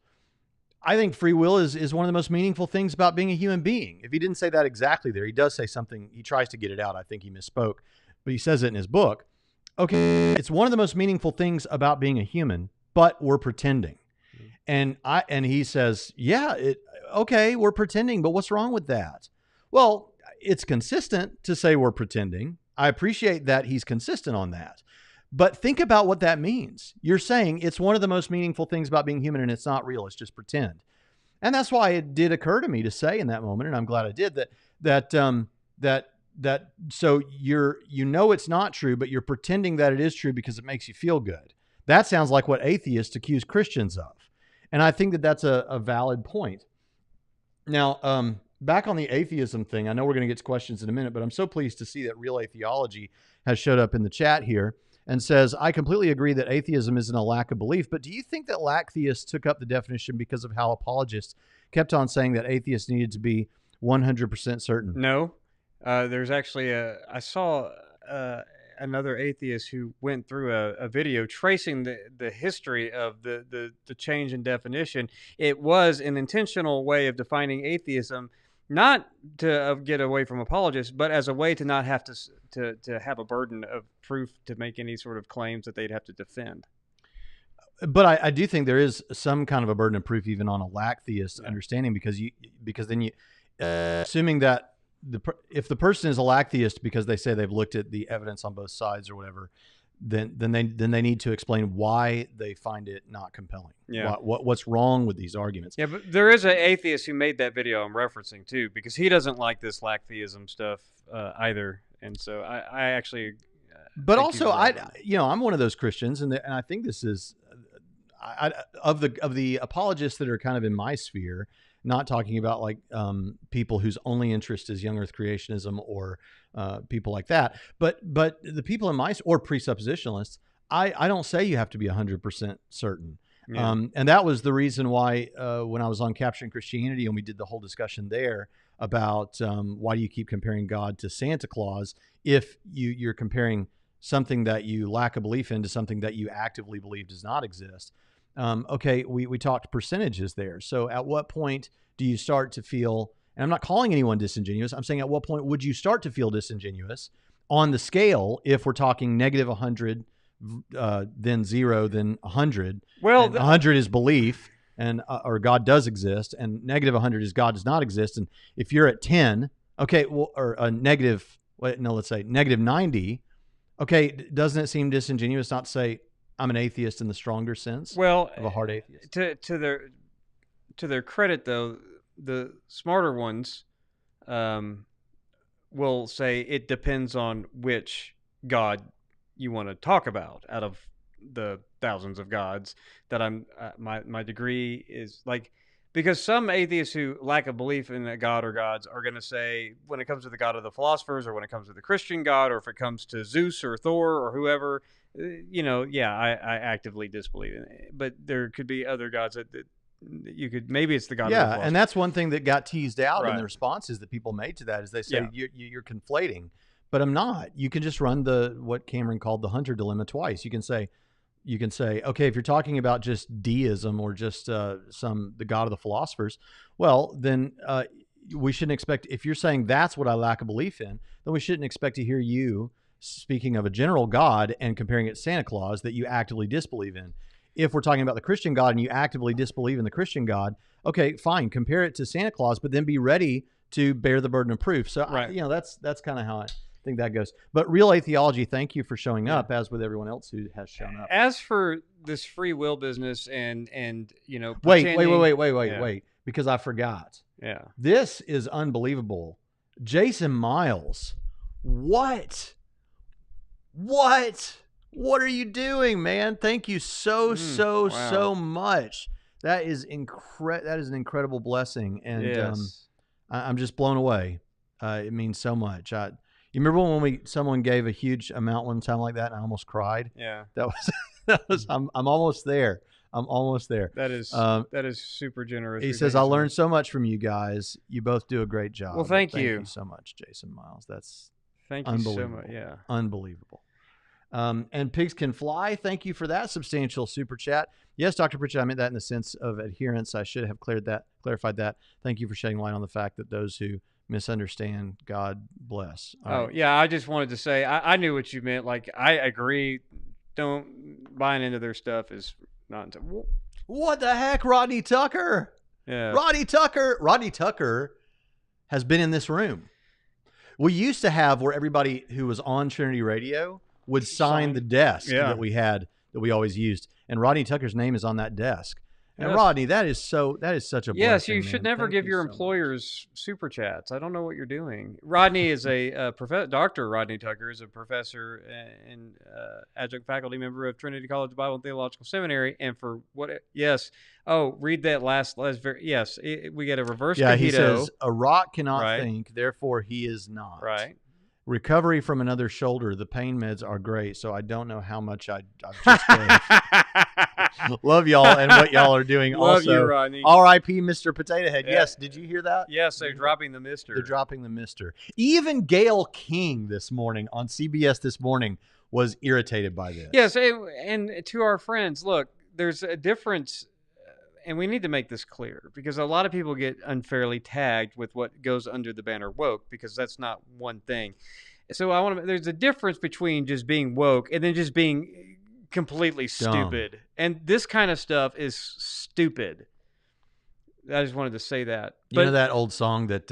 I think free will is one of the most meaningful things about being a human being. If he didn't say that exactly there, he does say something. He tries to get it out. I think he misspoke, but he says it in his book. Okay, it's one of the most meaningful things about being a human, but we're pretending. And he says, yeah, okay, we're pretending, but what's wrong with that? Well, it's consistent to say we're pretending. I appreciate that he's consistent on that. But think about what that means. You're saying it's one of the most meaningful things about being human and it's not real. It's just pretend. And that's why it did occur to me to say in that moment, and I'm glad I did, that so it's not true, but you're pretending that it is true because it makes you feel good. That sounds like what atheists accuse Christians of. And I think that that's a valid point. Now, back on the atheism thing, I know we're going to get to questions in a minute, but I'm so pleased to see that Real Atheology has showed up in the chat here and says, I completely agree that atheism isn't a lack of belief, but do you think that lack theists took up the definition because of how apologists kept on saying that atheists needed to be 100% certain? No. There's actually I saw another atheist who went through a video tracing the history of the change in definition. It was an intentional way of defining atheism, not to get away from apologists, but as a way to not have to have a burden of proof to make any sort of claims that they'd have to defend. But I do think there is some kind of a burden of proof even on a lack theist understanding, because then you assuming that if the person is a lack theist because they say they've looked at the evidence on both sides or whatever, then they need to explain why they find it not compelling. Yeah. What's wrong with these arguments? Yeah, but there is an atheist who made that video I'm referencing too, because he doesn't like this lack theism stuff either, and so I actually. But also, I'm one of those Christians, and I think this is of the apologists that are kind of in my sphere. Not talking about like people whose only interest is young Earth creationism or people like that, but the people in my or presuppositionalists, I don't say you have to be 100% certain. Yeah. And that was the reason why when I was on Capturing Christianity and we did the whole discussion there about why do you keep comparing God to Santa Claus if you're comparing something that you lack a belief in to something that you actively believe does not exist. Okay, we talked percentages there. So at what point do you start to feel, and I'm not calling anyone disingenuous, I'm saying at what point would you start to feel disingenuous on the scale if we're talking negative 100, then 0, then 100. Well, 100 is belief, and or God does exist, and negative 100 is God does not exist. And if you're at 10, okay, well, or a let's say negative 90, okay, doesn't it seem disingenuous not to say, I'm an atheist in the stronger sense of a hard atheist? To their credit, though, the smarter ones will say it depends on which God you want to talk about out of the thousands of gods that my degree is like, because some atheists who lack a belief in a God or gods are going to say, when it comes to the God of the philosophers, or when it comes to the Christian God, or if it comes to Zeus or Thor or whoever, I actively disbelieve in it. But there could be other gods that you could, maybe it's the God of the philosophers. And that's one thing that got teased out in the responses that people made to that is they say, you're conflating, but I'm not. You can just run what Cameron called the Hunter dilemma twice. You can say, okay, if you're talking about just deism or just the God of the philosophers, well, then we shouldn't expect, if you're saying that's what I lack a belief in, then we shouldn't expect to hear you speaking of a general God and comparing it to Santa Claus that you actively disbelieve in. If we're talking about the Christian God and you actively disbelieve in the Christian God, okay, fine, compare it to Santa Claus, but then be ready to bear the burden of proof. So, that's kind of how I think that goes. But Real Atheology, thank you for showing up, as with everyone else who has shown up. As for this free will business and wait, because I forgot. Yeah. This is unbelievable. Jason Miles, what? What are you doing, man? Thank you so much. That is an incredible blessing, and I'm just blown away. It means so much. You remember when someone gave a huge amount one time like that, and I almost cried? Yeah, that was. I'm almost there. I'm almost there. That is super generous. He says, "I learned so much from you guys. You both do a great job." Well, thank you. Thank you so much, Jason Miles. That's thank you so much. Yeah, unbelievable. And Pigs Can Fly, thank you for that substantial super chat. Yes, Dr. Pritchett, I meant that in the sense of adherence. I should have clarified that. Thank you for shedding light on the fact that those who misunderstand, God bless. All right. Yeah, I just wanted to say, I knew what you meant. Like, I agree. Buying into their stuff is not. What the heck, Rodney Tucker? Yeah. Rodney Tucker has been in this room. We used to have where everybody who was on Trinity Radio would sign the desk that we always used. And Rodney Tucker's name is on that desk. And Yes. Rodney, that is such a blessing, you should man. never Thank give you your so much. employers super chats. I don't know what you're doing. Rodney is a professor. Dr. Rodney Tucker is a professor and adjunct faculty member of Trinity College Bible and Theological Seminary. And for what? Yes. Oh, read that last yes. We get a reverse. Yeah, he cogito. says a rock cannot Right. think, therefore he is not. Right. Recovery from another shoulder. The pain meds are great, so I don't know how much I've just gave. Love y'all and what y'all are doing. Love also, you, Rodney. R.I.P. Mr. Potato Head. Yeah. Yes, did you hear that? Yes, they're dropping the Mister. They're dropping the Mister. Even Gayle King this morning on CBS this morning was irritated by this. Yes, and to our friends, look, there's a difference, and we need to make this clear because a lot of people get unfairly tagged with what goes under the banner woke because that's not one thing. So there's a difference between just being woke and then just being completely stupid. And this kind of stuff is stupid. I just wanted to say that. You know that old song that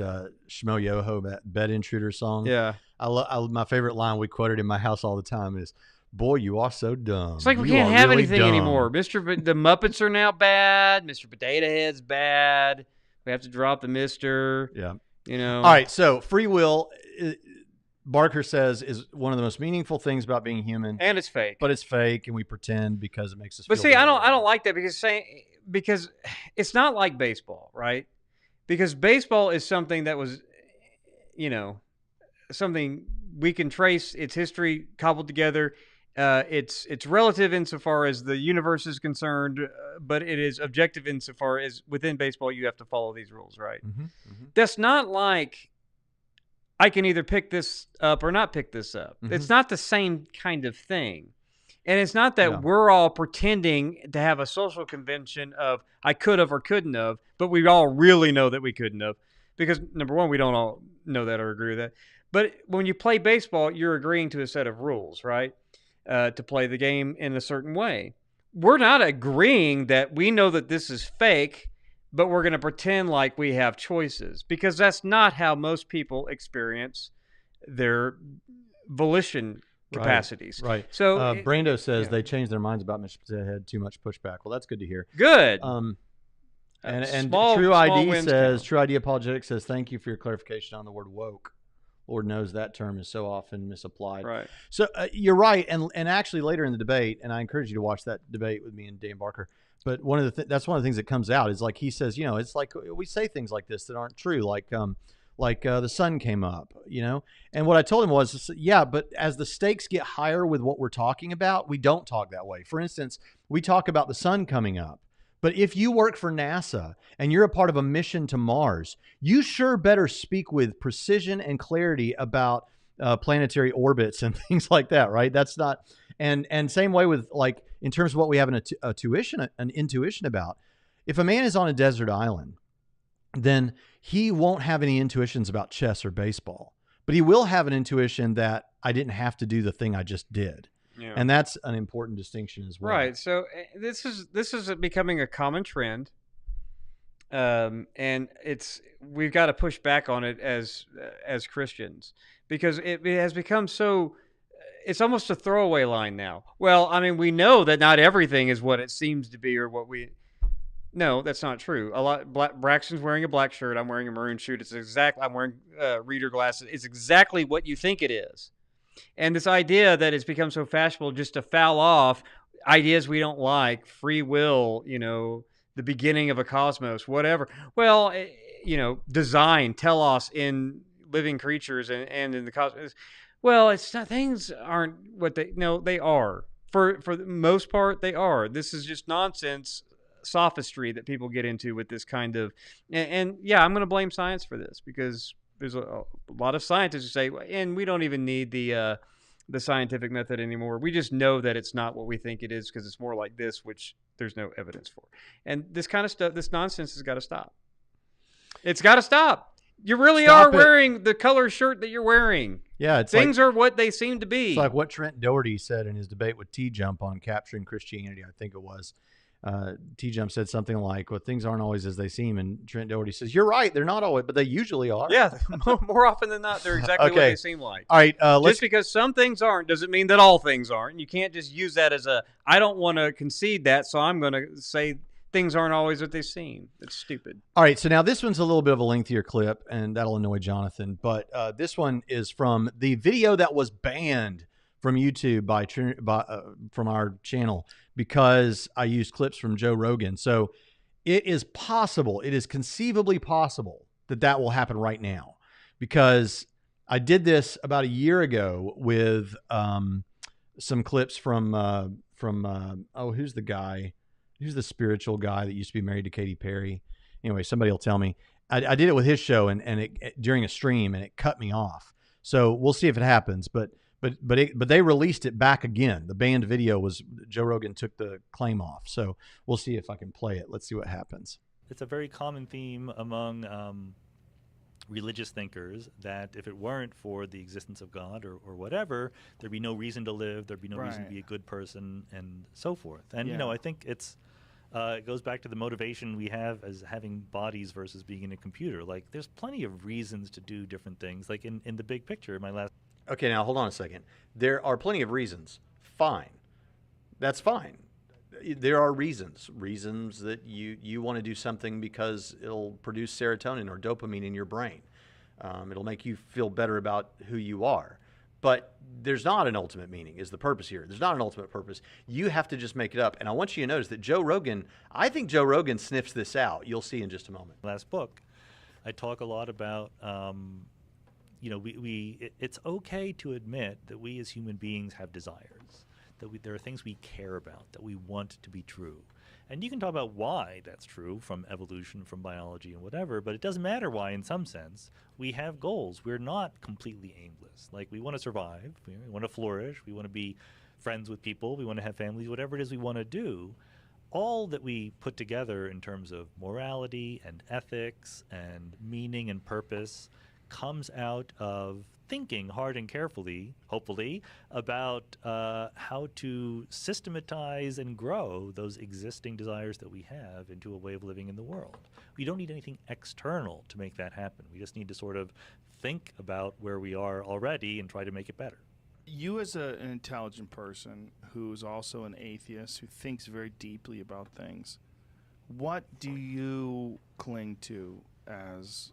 Shmo Yoho, that Bed Intruder song? Yeah. My favorite line we quoted in my house all the time is, "Boy, you are so dumb." It's like we You can't are have really anything dumb. anymore. The Muppets are now bad. Mr. Potato Head's bad. We have to drop the Mister. Yeah. You know. All right. So free will, Barker says, is one of the most meaningful things about being human. And it's fake. But it's fake, and we pretend because it makes us But feel see, better. I don't like that because it's not like baseball, right? Because baseball is something that was, something we can trace its history cobbled together. It's relative insofar as the universe is concerned, but it is objective insofar as within baseball you have to follow these rules, right? Mm-hmm, mm-hmm. That's not like I can either pick this up or not pick this up. Mm-hmm. It's not the same kind of thing. And it's not that we're all pretending to have a social convention of I could have or couldn't have, but we all really know that we couldn't have. Because, number one, we don't all know that or agree with that. But when you play baseball, you're agreeing to a set of rules, right? To play the game in a certain way. We're not agreeing that we know that this is fake, but we're going to pretend like we have choices. Because that's not how most people experience their volition capacities. Right. So Brando says they changed their minds about Mr. Potato Head. Too much pushback. Well, that's good to hear. Good. And small True ID wins says, count. True ID Apologetics says, thank you for your clarification on the word woke. Lord knows that term is so often misapplied. Right. So you're right. And actually later in the debate, and I encourage you to watch that debate with me and Dan Barker. But that's one of the things that comes out is like he says, it's like we say things like this that aren't true, like the sun came up, And what I told him was, but as the stakes get higher with what we're talking about, we don't talk that way. For instance, we talk about the sun coming up. But if you work for NASA and you're a part of a mission to Mars, you sure better speak with precision and clarity about planetary orbits and things like that, right? That's not, and same way with like in terms of what we have an intuition about. If a man is on a desert island, then he won't have any intuitions about chess or baseball, but he will have an intuition that I didn't have to do the thing I just did. Yeah. And that's an important distinction as well. Right. So this is becoming a common trend. And we've got to push back on it as Christians because it has become so, it's almost a throwaway line now. Well, I mean, we know that not everything is what it seems to be or what we, no, that's not true. Braxton's wearing a black shirt. I'm wearing a maroon shirt. I'm wearing reader glasses. It's exactly what you think it is. And this idea that it's become so fashionable just to foul off ideas we don't like, free will, the beginning of a cosmos, whatever. Well, design, telos in living creatures and in the cosmos. Well, it's not, things aren't what they are. For the most part, they are. This is just nonsense, sophistry that people get into with this kind of, and I'm going to blame science for this because there's a lot of scientists who say, and we don't even need the scientific method anymore. We just know that it's not what we think it is because it's more like this, which there's no evidence for. And this kind of stuff, this nonsense has got to stop. It's got to stop. You really are wearing the color shirt that you're wearing. Yeah, things are what they seem to be. It's like what Trent Doherty said in his debate with T-Jump on capturing Christianity, I think it was. T-Jump said something like, well, things aren't always as they seem. And Trent Doherty says, you're right. They're not always, but they usually are. Yeah, more often than not, they're exactly what they seem like. All right. Just because some things aren't doesn't mean that all things aren't. You can't just use that as I don't want to concede that, so I'm going to say things aren't always what they seem. It's stupid. All right. So now this one's a little bit of a lengthier clip, and that'll annoy Jonathan. But this one is from the video that was banned from YouTube from our channel because I used clips from Joe Rogan. So it is possible, it is conceivably possible that will happen right now, because I did this about a year ago with some clips from who's the guy? Who's the spiritual guy that used to be married to Katy Perry? Anyway, somebody will tell me. I did it with his show and it during a stream, and it cut me off. So we'll see if it happens. But they released it back again. The banned video was Joe Rogan took the claim off. So we'll see if I can play it. Let's see what happens. It's a very common theme among religious thinkers that if it weren't for the existence of God or whatever, there'd be no reason to live. There'd be no reason to be a good person, and so forth. And you know, I think it goes back to the motivation we have as having bodies versus being in a computer. Like, there's plenty of reasons to do different things. Like in the big picture, my last. Okay, now hold on a second. There are plenty of reasons. Fine. That's fine. There are reasons that you want to do something because it'll produce serotonin or dopamine in your brain. It'll make you feel better about who you are. But there's not an ultimate meaning is the purpose here. There's not an ultimate purpose. You have to just make it up. And I want you to notice that I think Joe Rogan sniffs this out. You'll see in just a moment. Last book, I talk a lot about it's okay to admit that we as human beings have desires, that there are things we care about, that we want to be true. And you can talk about why that's true from evolution, from biology and whatever, but it doesn't matter why in some sense. We have goals. We're not completely aimless. Like, we want to survive, we want to flourish, we want to be friends with people, we want to have families, whatever it is we want to do. All that we put together in terms of morality and ethics and meaning and purpose comes out of thinking hard and carefully, hopefully, about how to systematize and grow those existing desires that we have into a way of living in the world. We don't need anything external to make that happen. We just need to sort of think about where we are already and try to make it better. You as an intelligent person who's also an atheist, who thinks very deeply about things, what do you cling to as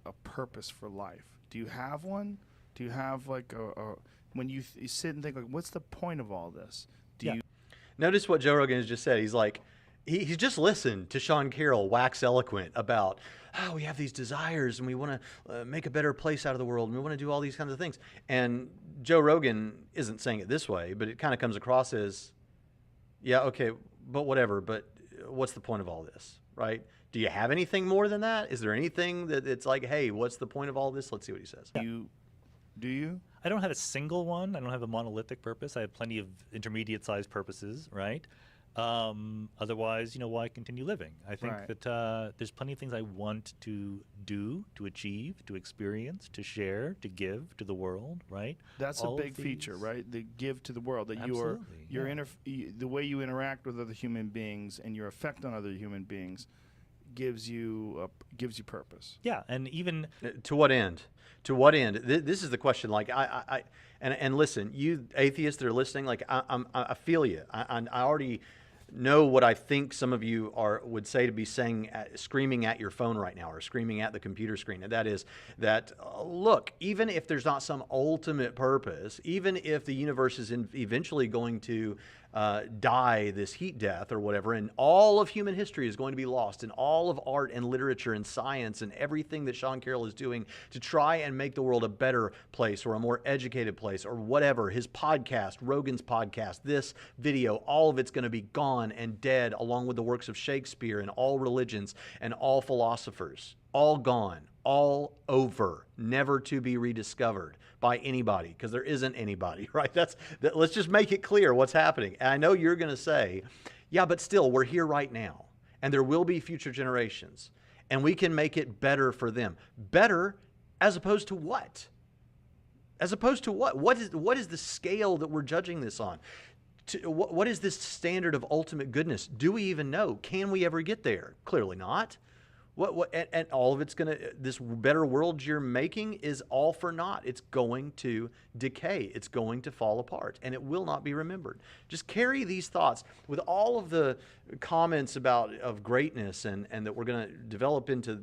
a purpose for life? Do you have one? Do you have like when you sit and think, like, what's the point of all this? Notice what Joe Rogan has just said. He's like, he's just listened to Sean Carroll wax eloquent about, we have these desires and we want to make a better place out of the world and we want to do all these kinds of things. And Joe Rogan isn't saying it this way, but it kind of comes across as, yeah, okay, but whatever. But what's the point of all this, right? Do you have anything more than that? Is there anything that it's like, hey, what's the point of all this? Let's see what he says. Do you? I don't have a single one. I don't have a monolithic purpose. I have plenty of intermediate-sized purposes, right? Otherwise, why continue living? I think that there's plenty of things I want to do, to achieve, to experience, to share, to give to the world, right? That's a big feature, right? The give to the world. That the way you interact with other human beings and your effect on other human beings gives you purpose. Yeah, and even to what end? To what end? This is the question. Like and listen, you atheists that are listening, like I feel you. I already know what I think some of you would say to be screaming at your phone right now or screaming at the computer screen. And that is that, look, even if there's not some ultimate purpose, even if the universe is eventually going to die this heat death or whatever, and all of human history is going to be lost, and all of art and literature and science and everything that Sean Carroll is doing to try and make the world a better place or a more educated place or whatever, his podcast, Rogan's podcast, this video, all of it's going to be gone and dead, along with the works of Shakespeare and all religions and all philosophers, all gone, all over, never to be rediscovered by anybody, because there isn't anybody, right? Let's just make it clear what's happening. And I know you're going to say, yeah, but still, we're here right now, and there will be future generations, and we can make it better for them. Better as opposed to what? As opposed to what? What is the scale that we're judging this on? what is this standard of ultimate goodness? Do we even know? Can we ever get there? Clearly not. And all of it's this better world you're making is all for naught. It's going to decay. It's going to fall apart, and it will not be remembered. Just carry these thoughts with all of the comments of greatness and that we're going to develop into,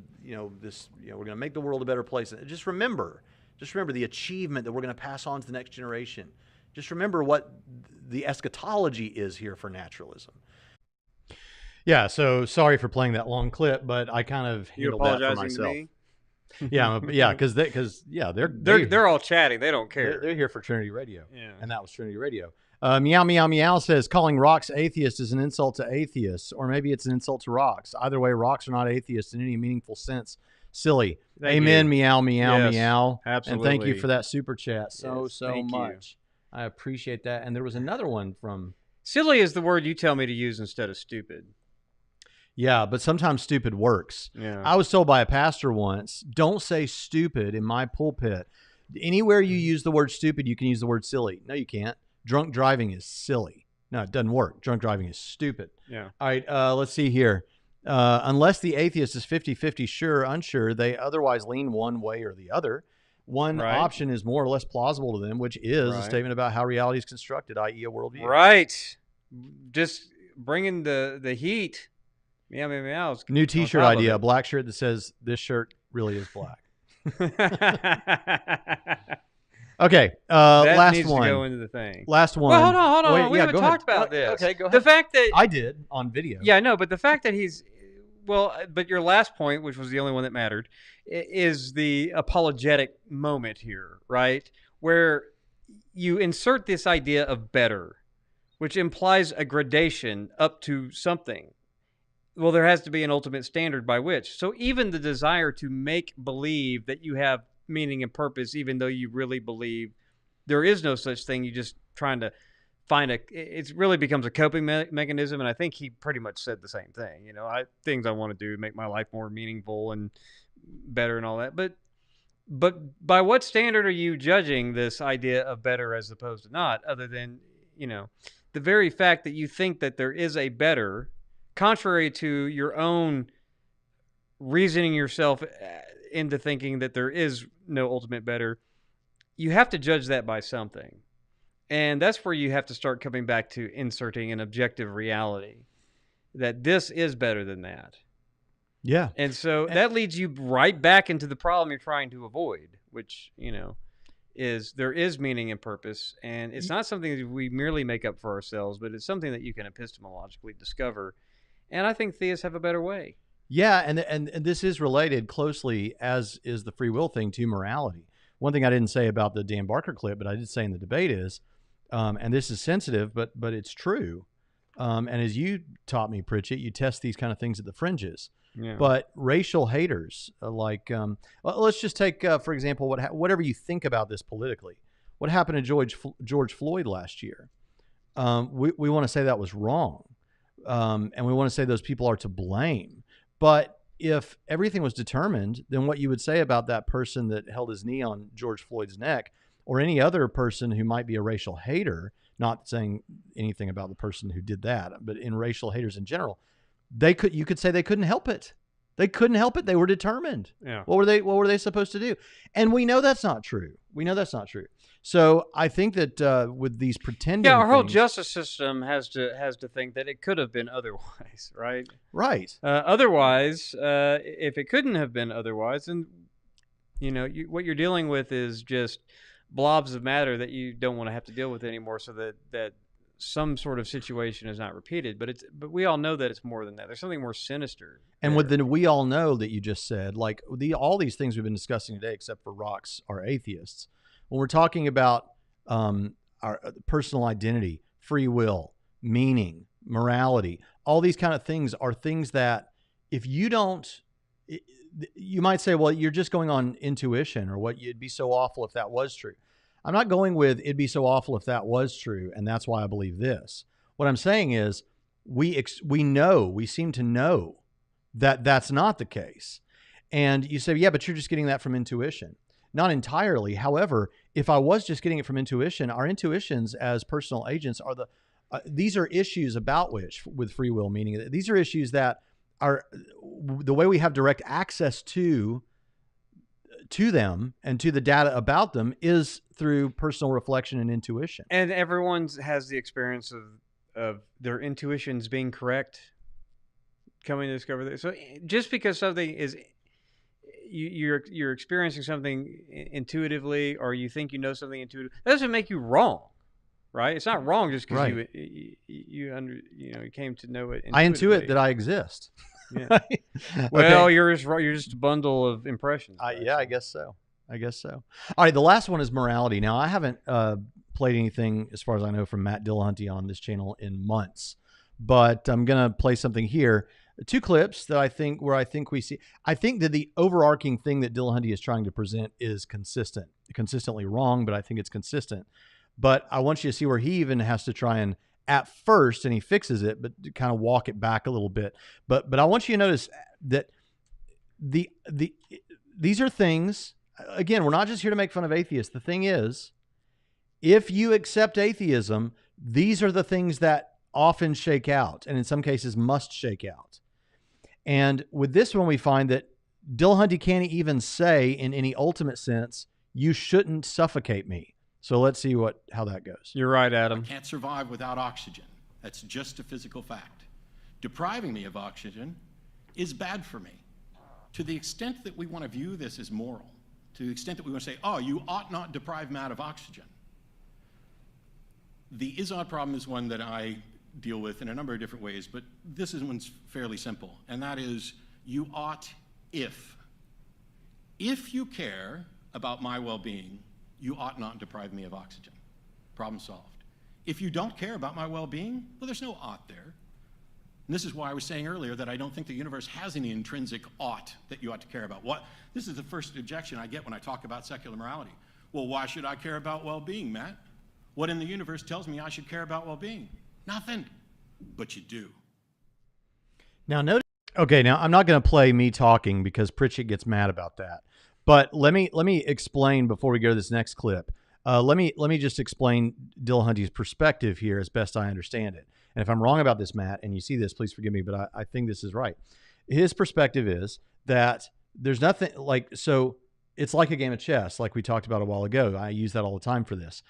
this, we're going to make the world a better place. Just remember the achievement that we're going to pass on to the next generation. Just remember what the eschatology is here for naturalism. Yeah, so sorry for playing that long clip, but I kind of handled that for myself. To me? Yeah, because they're all chatting. They don't care. They're here for Trinity Radio, yeah. And that was Trinity Radio. Meow Meow Meow says calling rocks atheist is an insult to atheists, or maybe it's an insult to rocks. Either way, rocks are not atheists in any meaningful sense. Silly. Amen. Meow Meow Meow. Absolutely. And thank you for that super chat so thank much. I appreciate that. And there was another one from. Silly is the word you tell me to use instead of stupid. Yeah, but sometimes stupid works. Yeah. I was told by a pastor once, don't say stupid in my pulpit. Anywhere you use the word stupid, you can use the word silly. No, you can't. Drunk driving is silly. No, it doesn't work. Drunk driving is stupid. Yeah. All right, let's see here. Unless the atheist is 50-50 sure, unsure, they otherwise lean one way or the other. One option is more or less plausible to them, which is a statement about how reality is constructed, i.e. a worldview. Right. Just bringing the heat. Meow, meow, meow. New T-shirt idea: a black shirt that says "This shirt really is black." Okay, that last needs one. To go into the thing. Last one. Well, hold on. Wait, we haven't talked about this. Okay, go ahead. The fact that I did on video. Yeah, no, but the fact that but your last point, which was the only one that mattered, is the apologetic moment here, right? Where you insert this idea of better, which implies a gradation up to something. Well, there has to be an ultimate standard by which. So even the desire to make believe that you have meaning and purpose, even though you really believe there is no such thing, you just trying to find it really becomes a coping mechanism. And I think he pretty much said the same thing. Things I want to do, make my life more meaningful and better and all that. But by what standard are you judging this idea of better as opposed to not, other than, the very fact that you think that there is a better, contrary to your own reasoning yourself into thinking that there is no ultimate better, you have to judge that by something. And that's where you have to start coming back to inserting an objective reality, that this is better than that. Yeah. And so that leads you right back into the problem you're trying to avoid, which, is there is meaning and purpose. And it's not something that we merely make up for ourselves, but it's something that you can epistemologically discover. And I think theists have a better way. Yeah, and this is related closely, as is the free will thing, to morality. One thing I didn't say about the Dan Barker clip, but I did say in the debate is, and this is sensitive, but it's true. And as you taught me, Pritchett, you test these kind of things at the fringes. Yeah. But racial haters, let's just take, for example, whatever you think about this politically. What happened to George Floyd last year? We want to say that was wrong. And we want to say those people are to blame. But if everything was determined, then what you would say about that person that held his knee on George Floyd's neck, or any other person who might be a racial hater, not saying anything about the person who did that, but in racial haters in general, you could say they couldn't help it. They couldn't help it. They were determined. Yeah. What were they supposed to do? And we know that's not true. So I think that with these pretending, our whole justice system has to think that it could have been otherwise, right? Right. Otherwise, if it couldn't have been otherwise, then what you're dealing with is just blobs of matter that you don't want to have to deal with anymore, so that some sort of situation is not repeated. But we all know that it's more than that. There's something more sinister. And with the we all know that you just said, like all these things we've been discussing today, except for rocks, are atheists. When we're talking about our personal identity, free will, meaning, morality, all these kind of things are things that if you don't, you might say, well, you're just going on intuition, or it'd be so awful if that was true. I'm not going with it'd be so awful if that was true, and that's why I believe this. What I'm saying is we seem to know that that's not the case. And you say, yeah, but you're just getting that from intuition. Not entirely. However, if I was just getting it from intuition, our intuitions as personal agents these are issues about which, with free will, meaning that these are issues that are the way we have direct access to them and to the data about them is through personal reflection and intuition. And everyone has the experience of their intuitions being correct, coming to discover that. So just because something is, you're experiencing something intuitively, or you think you know something intuitively, that doesn't make you wrong, right? It's not wrong just because Right. you came to know it. I intuit that I exist. Yeah. Well, Okay. you're just a bundle of impressions. Yeah, I guess so. All right, the last one is morality. Now, I haven't played anything, as far as I know, from Matt Dillahunty on this channel in months, but I'm gonna play something here. 2 clips that I think we see. I think that the overarching thing that Dillahunty is trying to present is consistently wrong, but I think it's consistent. But I want you to see where he even has to try and, at first, and he fixes it, but to kind of walk it back a little bit. But I want you to notice that these are things. Again, we're not just here to make fun of atheists. The thing is, if you accept atheism, these are the things that often shake out, and in some cases must shake out. And with this one, we find that Dillahunty can't even say in any ultimate sense, you shouldn't suffocate me. So let's see how that goes. You're right, Adam. I can't survive without oxygen. That's just a physical fact. Depriving me of oxygen is bad for me. To the extent that we want to view this as moral, to the extent that we want to say, oh, you ought not deprive Matt of oxygen. The is-ought problem is one that I deal with in a number of different ways, but this one's fairly simple, and that is, you ought if. If you care about my well-being, you ought not deprive me of oxygen. Problem solved. If you don't care about my well-being, well, there's no ought there. And this is why I was saying earlier that I don't think the universe has any intrinsic ought that you ought to care about. This is the first objection I get when I talk about secular morality. Well, why should I care about well-being, Matt? What in the universe tells me I should care about well-being? Nothing. But you do. Now, notice. Okay, now I'm not going to play me talking because Pritchett gets mad about that. But let me explain before we go to this next clip. Let me just explain Dillahunty's perspective here as best I understand it. And if I'm wrong about this, Matt, and you see this, please forgive me, but I think this is right. His perspective is that there's nothing so it's like a game of chess, like we talked about a while ago. I use that all the time for this.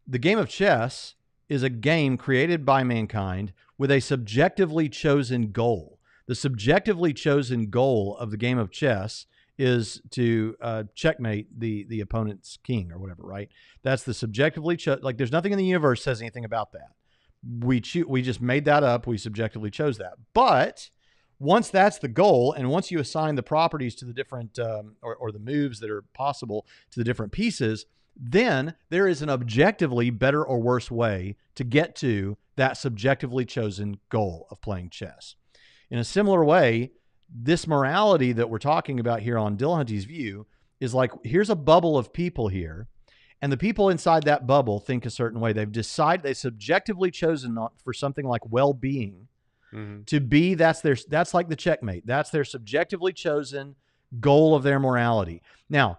The game of chess is a game created by mankind with a subjectively chosen goal. The subjectively chosen goal of the game of chess is to checkmate the opponent's king or whatever, right? That's the subjectively there's nothing in the universe says anything about that. We just made that up. We subjectively chose that. But once that's the goal, and once you assign the properties to the different or the moves that are possible to the different pieces, then there is an objectively better or worse way to get to that subjectively chosen goal of playing chess. In a similar way, this morality that we're talking about here on Dillahunty's view is like, here's a bubble of people here, and the people inside that bubble think a certain way. They've subjectively chosen not for something like well-being to be, that's like the checkmate. That's their subjectively chosen goal of their morality. Now,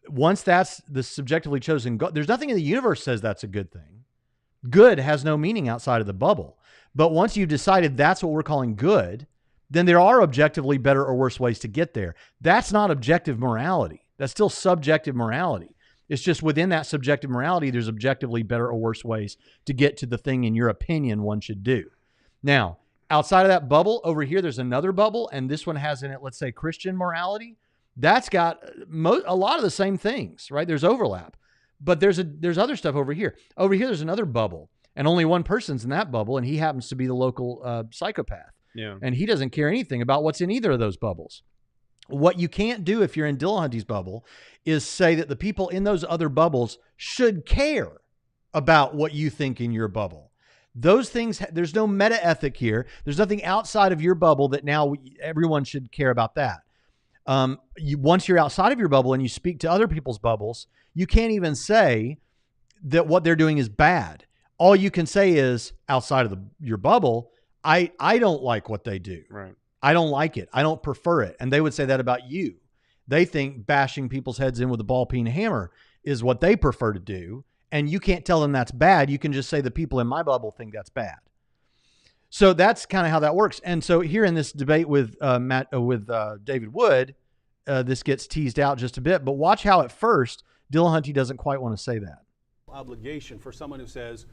once that's the subjectively chosen goal, there's nothing in the universe says that's a good thing. Good has no meaning outside of the bubble. But once you've decided that's what we're calling good, then there are objectively better or worse ways to get there. That's not objective morality. That's still subjective morality. It's just within that subjective morality, there's objectively better or worse ways to get to the thing in your opinion one should do. Now, outside of that bubble, over here, there's another bubble, and this one has in it, let's say, Christian morality. That's got a lot of the same things, right? There's overlap. But there's other stuff over here. Over here, there's another bubble, and only one person's in that bubble, and he happens to be the local psychopath. Yeah. And he doesn't care anything about what's in either of those bubbles. What you can't do if you're in Dillahunty's bubble is say that the people in those other bubbles should care about what you think in your bubble. Those things, there's no meta ethic here. There's nothing outside of your bubble that now everyone should care about that. Once you're outside of your bubble and you speak to other people's bubbles, you can't even say that what they're doing is bad. All you can say is, outside of your bubble, I don't like what they do. Right. I don't like it. I don't prefer it. And they would say that about you. They think bashing people's heads in with a ball peen hammer is what they prefer to do. and you can't tell them that's bad. You can just say the people in my bubble think that's bad. So that's kind of how that works. And so here in this debate with David Wood, this gets teased out just a bit. But watch how at first Dillahunty doesn't quite want to say that. Obligation for someone who says,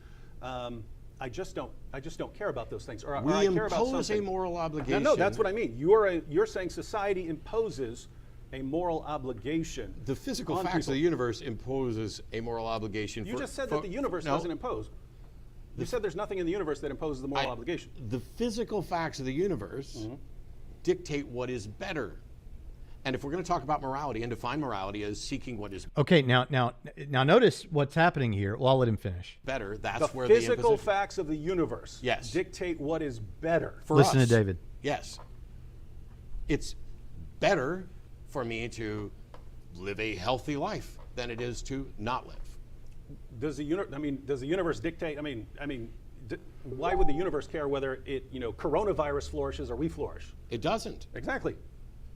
I just don't care about those things, or I We care about impose something. a moral obligation. No, that's what I mean. You're saying society imposes a moral obligation. The physical on facts people. of the universe imposes a moral obligation. You just said that the universe doesn't impose. You said there's nothing in the universe that imposes the moral obligation. The physical facts of the universe dictate what is better. And if we're going to talk about morality and define morality as seeking what is Okay, now notice what's happening here. Well, I'll let him finish. better, that's The where physical the facts of the universe dictate what is better. for Listen us, to David. Yes. It's better for me to live a healthy life than it is to not live. Does the universe dictate? Why would the universe care whether coronavirus flourishes or we flourish? It doesn't. Exactly.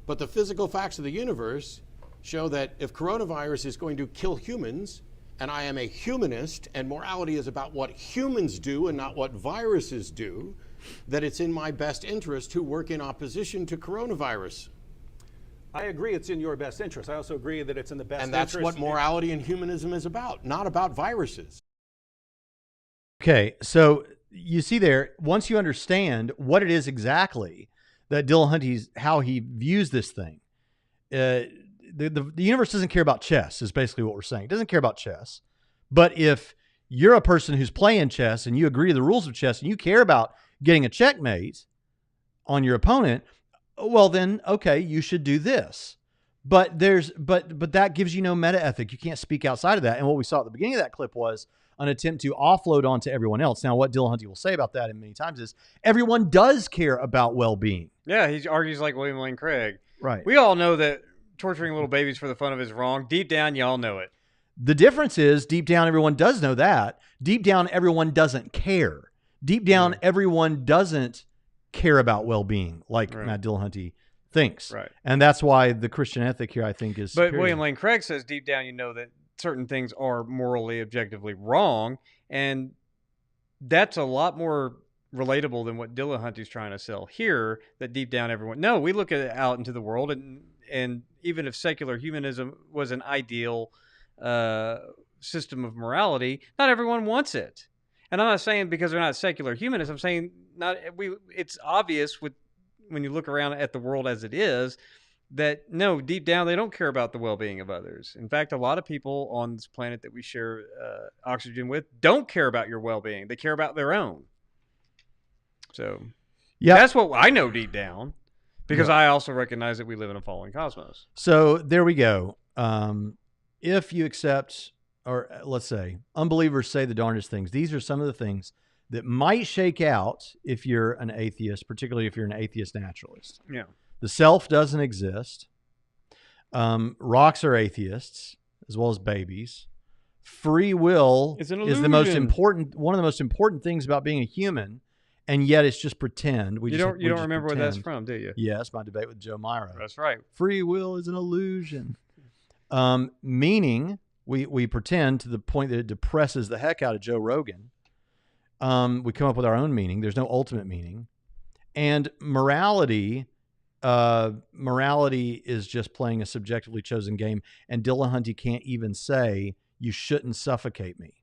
But the physical facts of the universe show that if coronavirus is going to kill humans, and I am a humanist, and morality is about what humans do and not what viruses do, that it's in my best interest to work in opposition to coronavirus. I agree it's in your best interest. I also agree that it's in the best And that's interest. what morality and humanism is about, not about viruses. Okay, so you see there, once you understand what it is exactly that Dillahunty's, how he views this thing, the universe doesn't care about chess, is basically what we're saying. It doesn't care about chess. But if you're a person who's playing chess and you agree to the rules of chess and you care about getting a checkmate on your opponent, well then, okay, you should do this. But that gives you no meta ethic. You can't speak outside of that. And what we saw at the beginning of that clip was an attempt to offload onto everyone else. Now, what Dillahunty will say about that and many times is everyone does care about well-being. Yeah, he argues like William Lane Craig. Right. We all know that torturing little babies for the fun of it is wrong. Deep down, y'all know it. The difference is deep down, everyone does know that. Deep down, everyone doesn't care. Deep down, everyone doesn't care about well-being like Matt Dillahunty thinks. Right. And that's why the Christian ethic here, I think, is But superior. William Lane Craig says deep down you know that certain things are morally, objectively wrong. And that's a lot more relatable than what Dillahunty's trying to sell here, that deep down everyone... No, we look at it out into the world, and even if secular humanism was an ideal system of morality, not everyone wants it. And I'm not saying because they're not secular humanists, I'm saying it's obvious when you look around at the world as it is, that no, deep down, they don't care about the well-being of others. In fact, a lot of people on this planet that we share oxygen with don't care about your well-being. They care about their own. So that's what I know deep down, because I also recognize that we live in a fallen cosmos. So there we go. If you accept, or let's say, unbelievers say the darndest things, these are some of the things that might shake out if you're an atheist, particularly if you're an atheist naturalist. Yeah. The self doesn't exist. Rocks are atheists, as well as babies. Free will is the most important, one of the most important things about being a human, and yet it's just pretend. You don't remember where that's from, do you? Yes, my debate with Joe Myra. That's right. Free will is an illusion. Meaning, we pretend to the point that it depresses the heck out of Joe Rogan. We come up with our own meaning. There's no ultimate meaning. And morality is just playing a subjectively chosen game. And Dillahunty can't even say, you shouldn't suffocate me.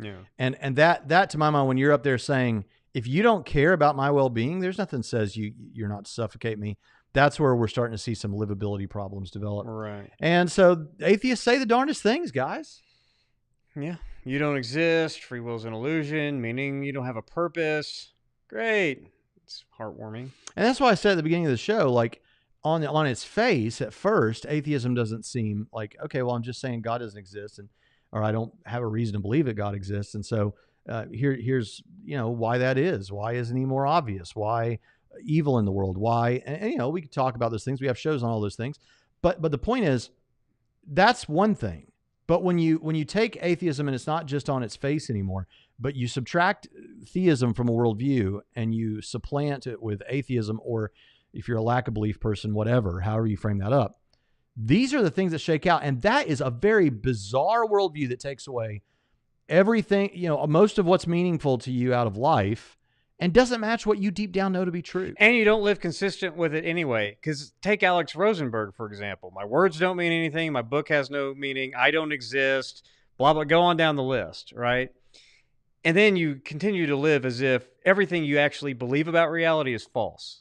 Yeah. And that to my mind, when you're up there saying, if you don't care about my well-being, there's nothing that says you're not to suffocate me. That's where we're starting to see some livability problems develop. Right. And so atheists say the darndest things, guys. Yeah. You don't exist. Free will is an illusion, meaning you don't have a purpose. Great. It's heartwarming. And that's why I said at the beginning of the show, like on its face, at first, atheism doesn't seem like, okay, well, I'm just saying God doesn't exist, or I don't have a reason to believe that God exists. And so here's, why that is. Why isn't he more obvious? Why evil in the world? Why? And we could talk about those things. We have shows on all those things. But the point is, that's one thing. But when you take atheism, and it's not just on its face anymore, but you subtract theism from a worldview and you supplant it with atheism, or if you're a lack of belief person, whatever, however you frame that up, these are the things that shake out. And that is a very bizarre worldview that takes away everything, most of what's meaningful to you out of life and doesn't match what you deep down know to be true. And you don't live consistent with it anyway. Because take Alex Rosenberg, for example. My words don't mean anything. My book has no meaning. I don't exist. Blah, blah. Go on down the list, right? And then you continue to live as if everything you actually believe about reality is false.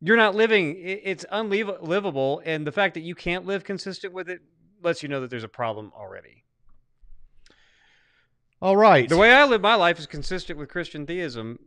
You're not living. It's unlivable. And the fact that you can't live consistent with it lets you know that there's a problem already. All right. The way I live my life is consistent with Christian theism,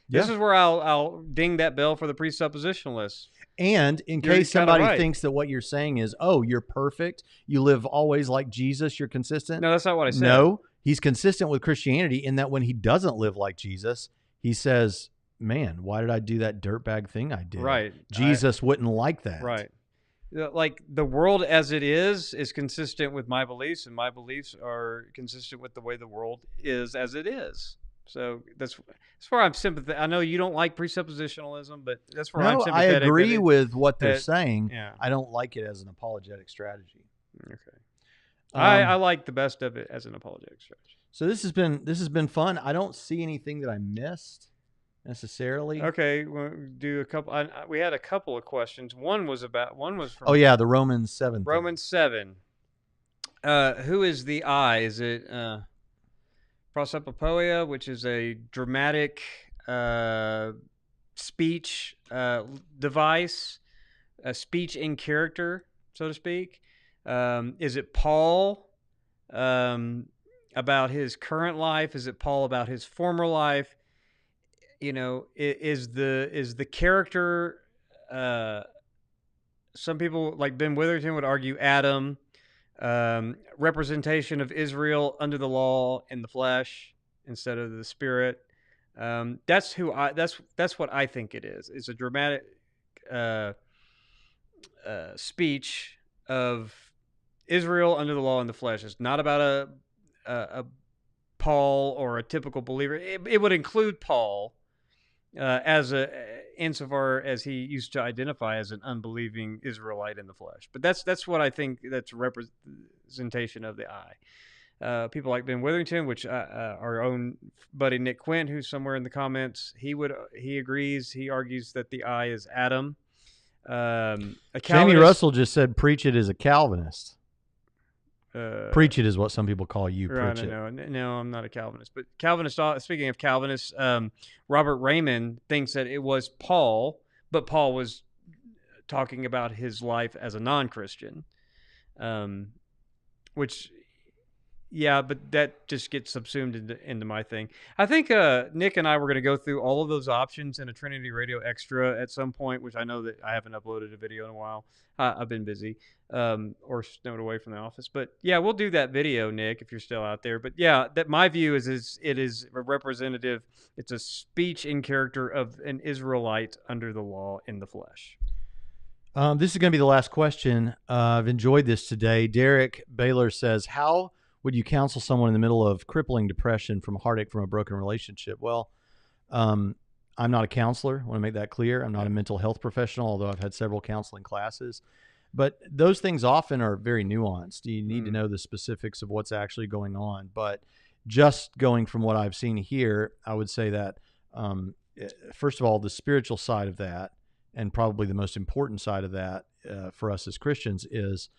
This is where I'll ding that bell for the presuppositionalists. And in case somebody thinks that what you're saying is, oh, you're perfect, you live always like Jesus, you're consistent. No, that's not what I said. No, he's consistent with Christianity in that when he doesn't live like Jesus, he says, man, why did I do that dirtbag thing I did? Right. Jesus wouldn't like that. Right. Like the world as it is consistent with my beliefs, and my beliefs are consistent with the way the world is as it is. So that's where I'm sympathetic. I know you don't like presuppositionalism, but that's where I'm sympathetic. I agree with what they're saying. Yeah. I don't like it as an apologetic strategy. Okay. I like the best of it as an apologetic strategy. So this has been fun. I don't see anything that I missed necessarily. Okay, we'll do a couple. We had a couple of questions. One was from. Oh yeah, the Romans 7. Romans 7. Who is the I? Is it prosopopoia, which is a dramatic speech device, a speech in character, so to speak? Is it Paul about his current life? Is it Paul about his former life? Is the character, some people like Ben Witherington would argue Adam, representation of Israel under the law in the flesh instead of the spirit. That's what I think it is. It's a dramatic speech of Israel under the law in the flesh. It's not about a Paul or a typical believer. It would include Paul, insofar as he used to identify as an unbelieving Israelite in the flesh. But that's what I think. That's representation of the I. People like Ben Witherington, which our own buddy Nick Quint, who's somewhere in the comments, he agrees. He argues that the I is Adam. Jamie Russell just said, "Preach it" is a Calvinist. Preach it is what some people call you. Preach it. No, I'm not a Calvinist. But Calvinist. Speaking of Calvinists, Robert Raymond thinks that it was Paul, but Paul was talking about his life as a non-Christian, which, yeah, but that just gets subsumed into my thing. I think Nick and I were going to go through all of those options in a Trinity Radio Extra at some point, which I know that I haven't uploaded a video in a while. I've been busy or snowed away from the office. But yeah, we'll do that video, Nick, if you're still out there. But yeah, that my view is it is a representative. It's a speech in character of an Israelite under the law in the flesh. This is going to be the last question. I've enjoyed this today. Derek Baylor says, how would you counsel someone in the middle of crippling depression from heartache from a broken relationship? Well, I'm not a counselor. I want to make that clear. I'm not a mental health professional, although I've had several counseling classes. But those things often are very nuanced. You need to know the specifics of what's actually going on. But just going from what I've seen here, I would say that, first of all, the spiritual side of that, and probably the most important side of that for us as Christians, is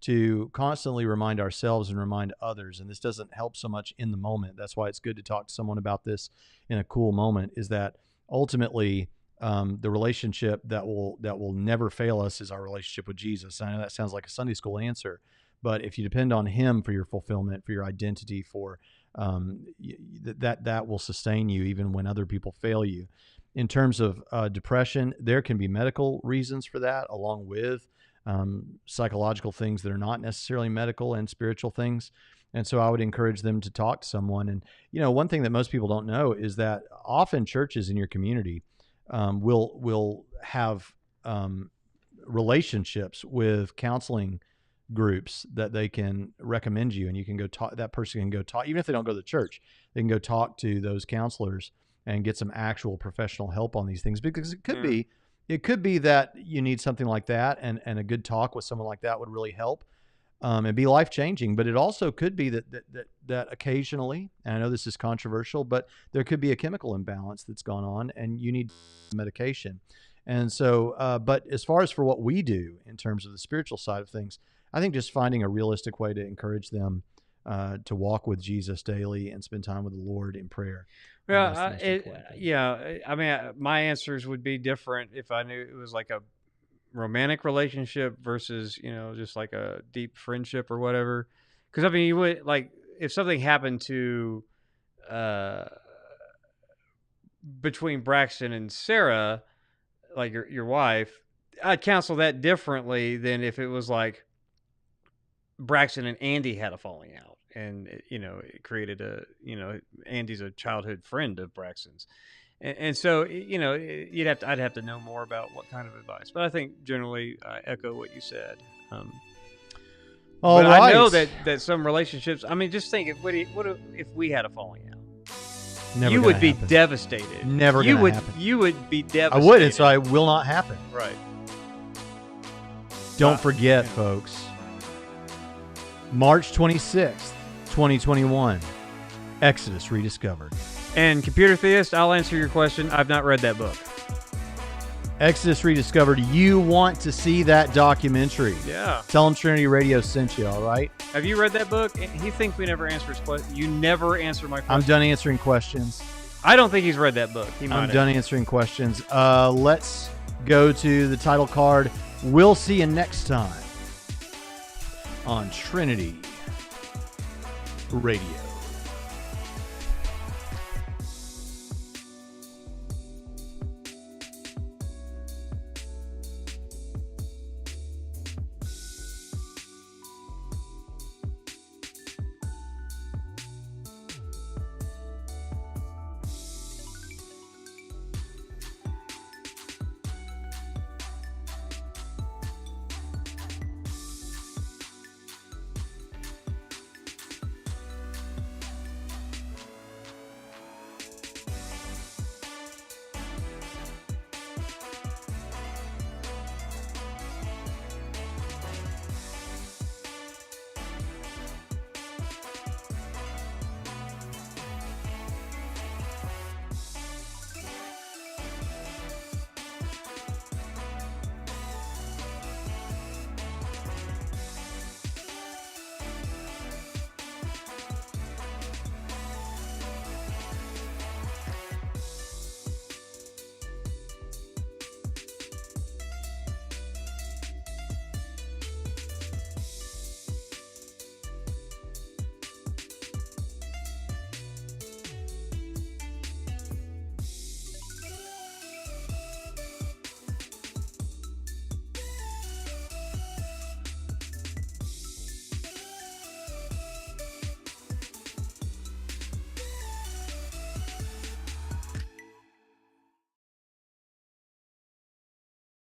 to constantly remind ourselves and remind others. And this doesn't help so much in the moment. That's why it's good to talk to someone about this in a cool moment, is that ultimately the relationship that will never fail us is our relationship with Jesus. I know that sounds like a Sunday school answer, but if you depend on him for your fulfillment, for your identity, for that will sustain you even when other people fail you. In terms of depression, there can be medical reasons for that, along with psychological things that are not necessarily medical, and spiritual things. And so I would encourage them to talk to someone. And, one thing that most people don't know is that often churches in your community will have relationships with counseling groups that they can recommend you, and you can go talk. That person can go talk, even if they don't go to the church, they can go talk to those counselors and get some actual professional help on these things, because it could be that you need something like that, and a good talk with someone like that would really help. and be life changing. But it also could be that occasionally, and I know this is controversial, but there could be a chemical imbalance that's gone on, and you need medication. And so, but as far as for what we do in terms of the spiritual side of things, I think just finding a realistic way to encourage them to walk with Jesus daily and spend time with the Lord in prayer. Well, I mean, my answers would be different if I knew it was like a romantic relationship versus, just like a deep friendship or whatever. Because I mean, you would like if something happened to between Braxton and Sarah, like your wife, I'd counsel that differently than if it was like Braxton and Andy had a falling out, and it created Andy's a childhood friend of Braxton's, and so I'd have to know more about what kind of advice. But I think generally I echo what you said. All but right. I know that some relationships. I mean, just think what if we had a falling out? Never you would be happen. devastated. Never you gonna would happen. you would be devastated. I wouldn't, so it will not happen. Right. Don't forget, folks. March 26th, 2021. Exodus Rediscovered. And Computer Theist, I'll answer your question. I've not read that book. Exodus Rediscovered. You want to see that documentary. Yeah. Tell them Trinity Radio sent you, all right? Have you read that book? He thinks we never answer his question. You never answer my question. I'm done answering questions. I don't think he's read that book. I'm done answering questions. Let's go to the title card. We'll see you next time on Trinity Radio.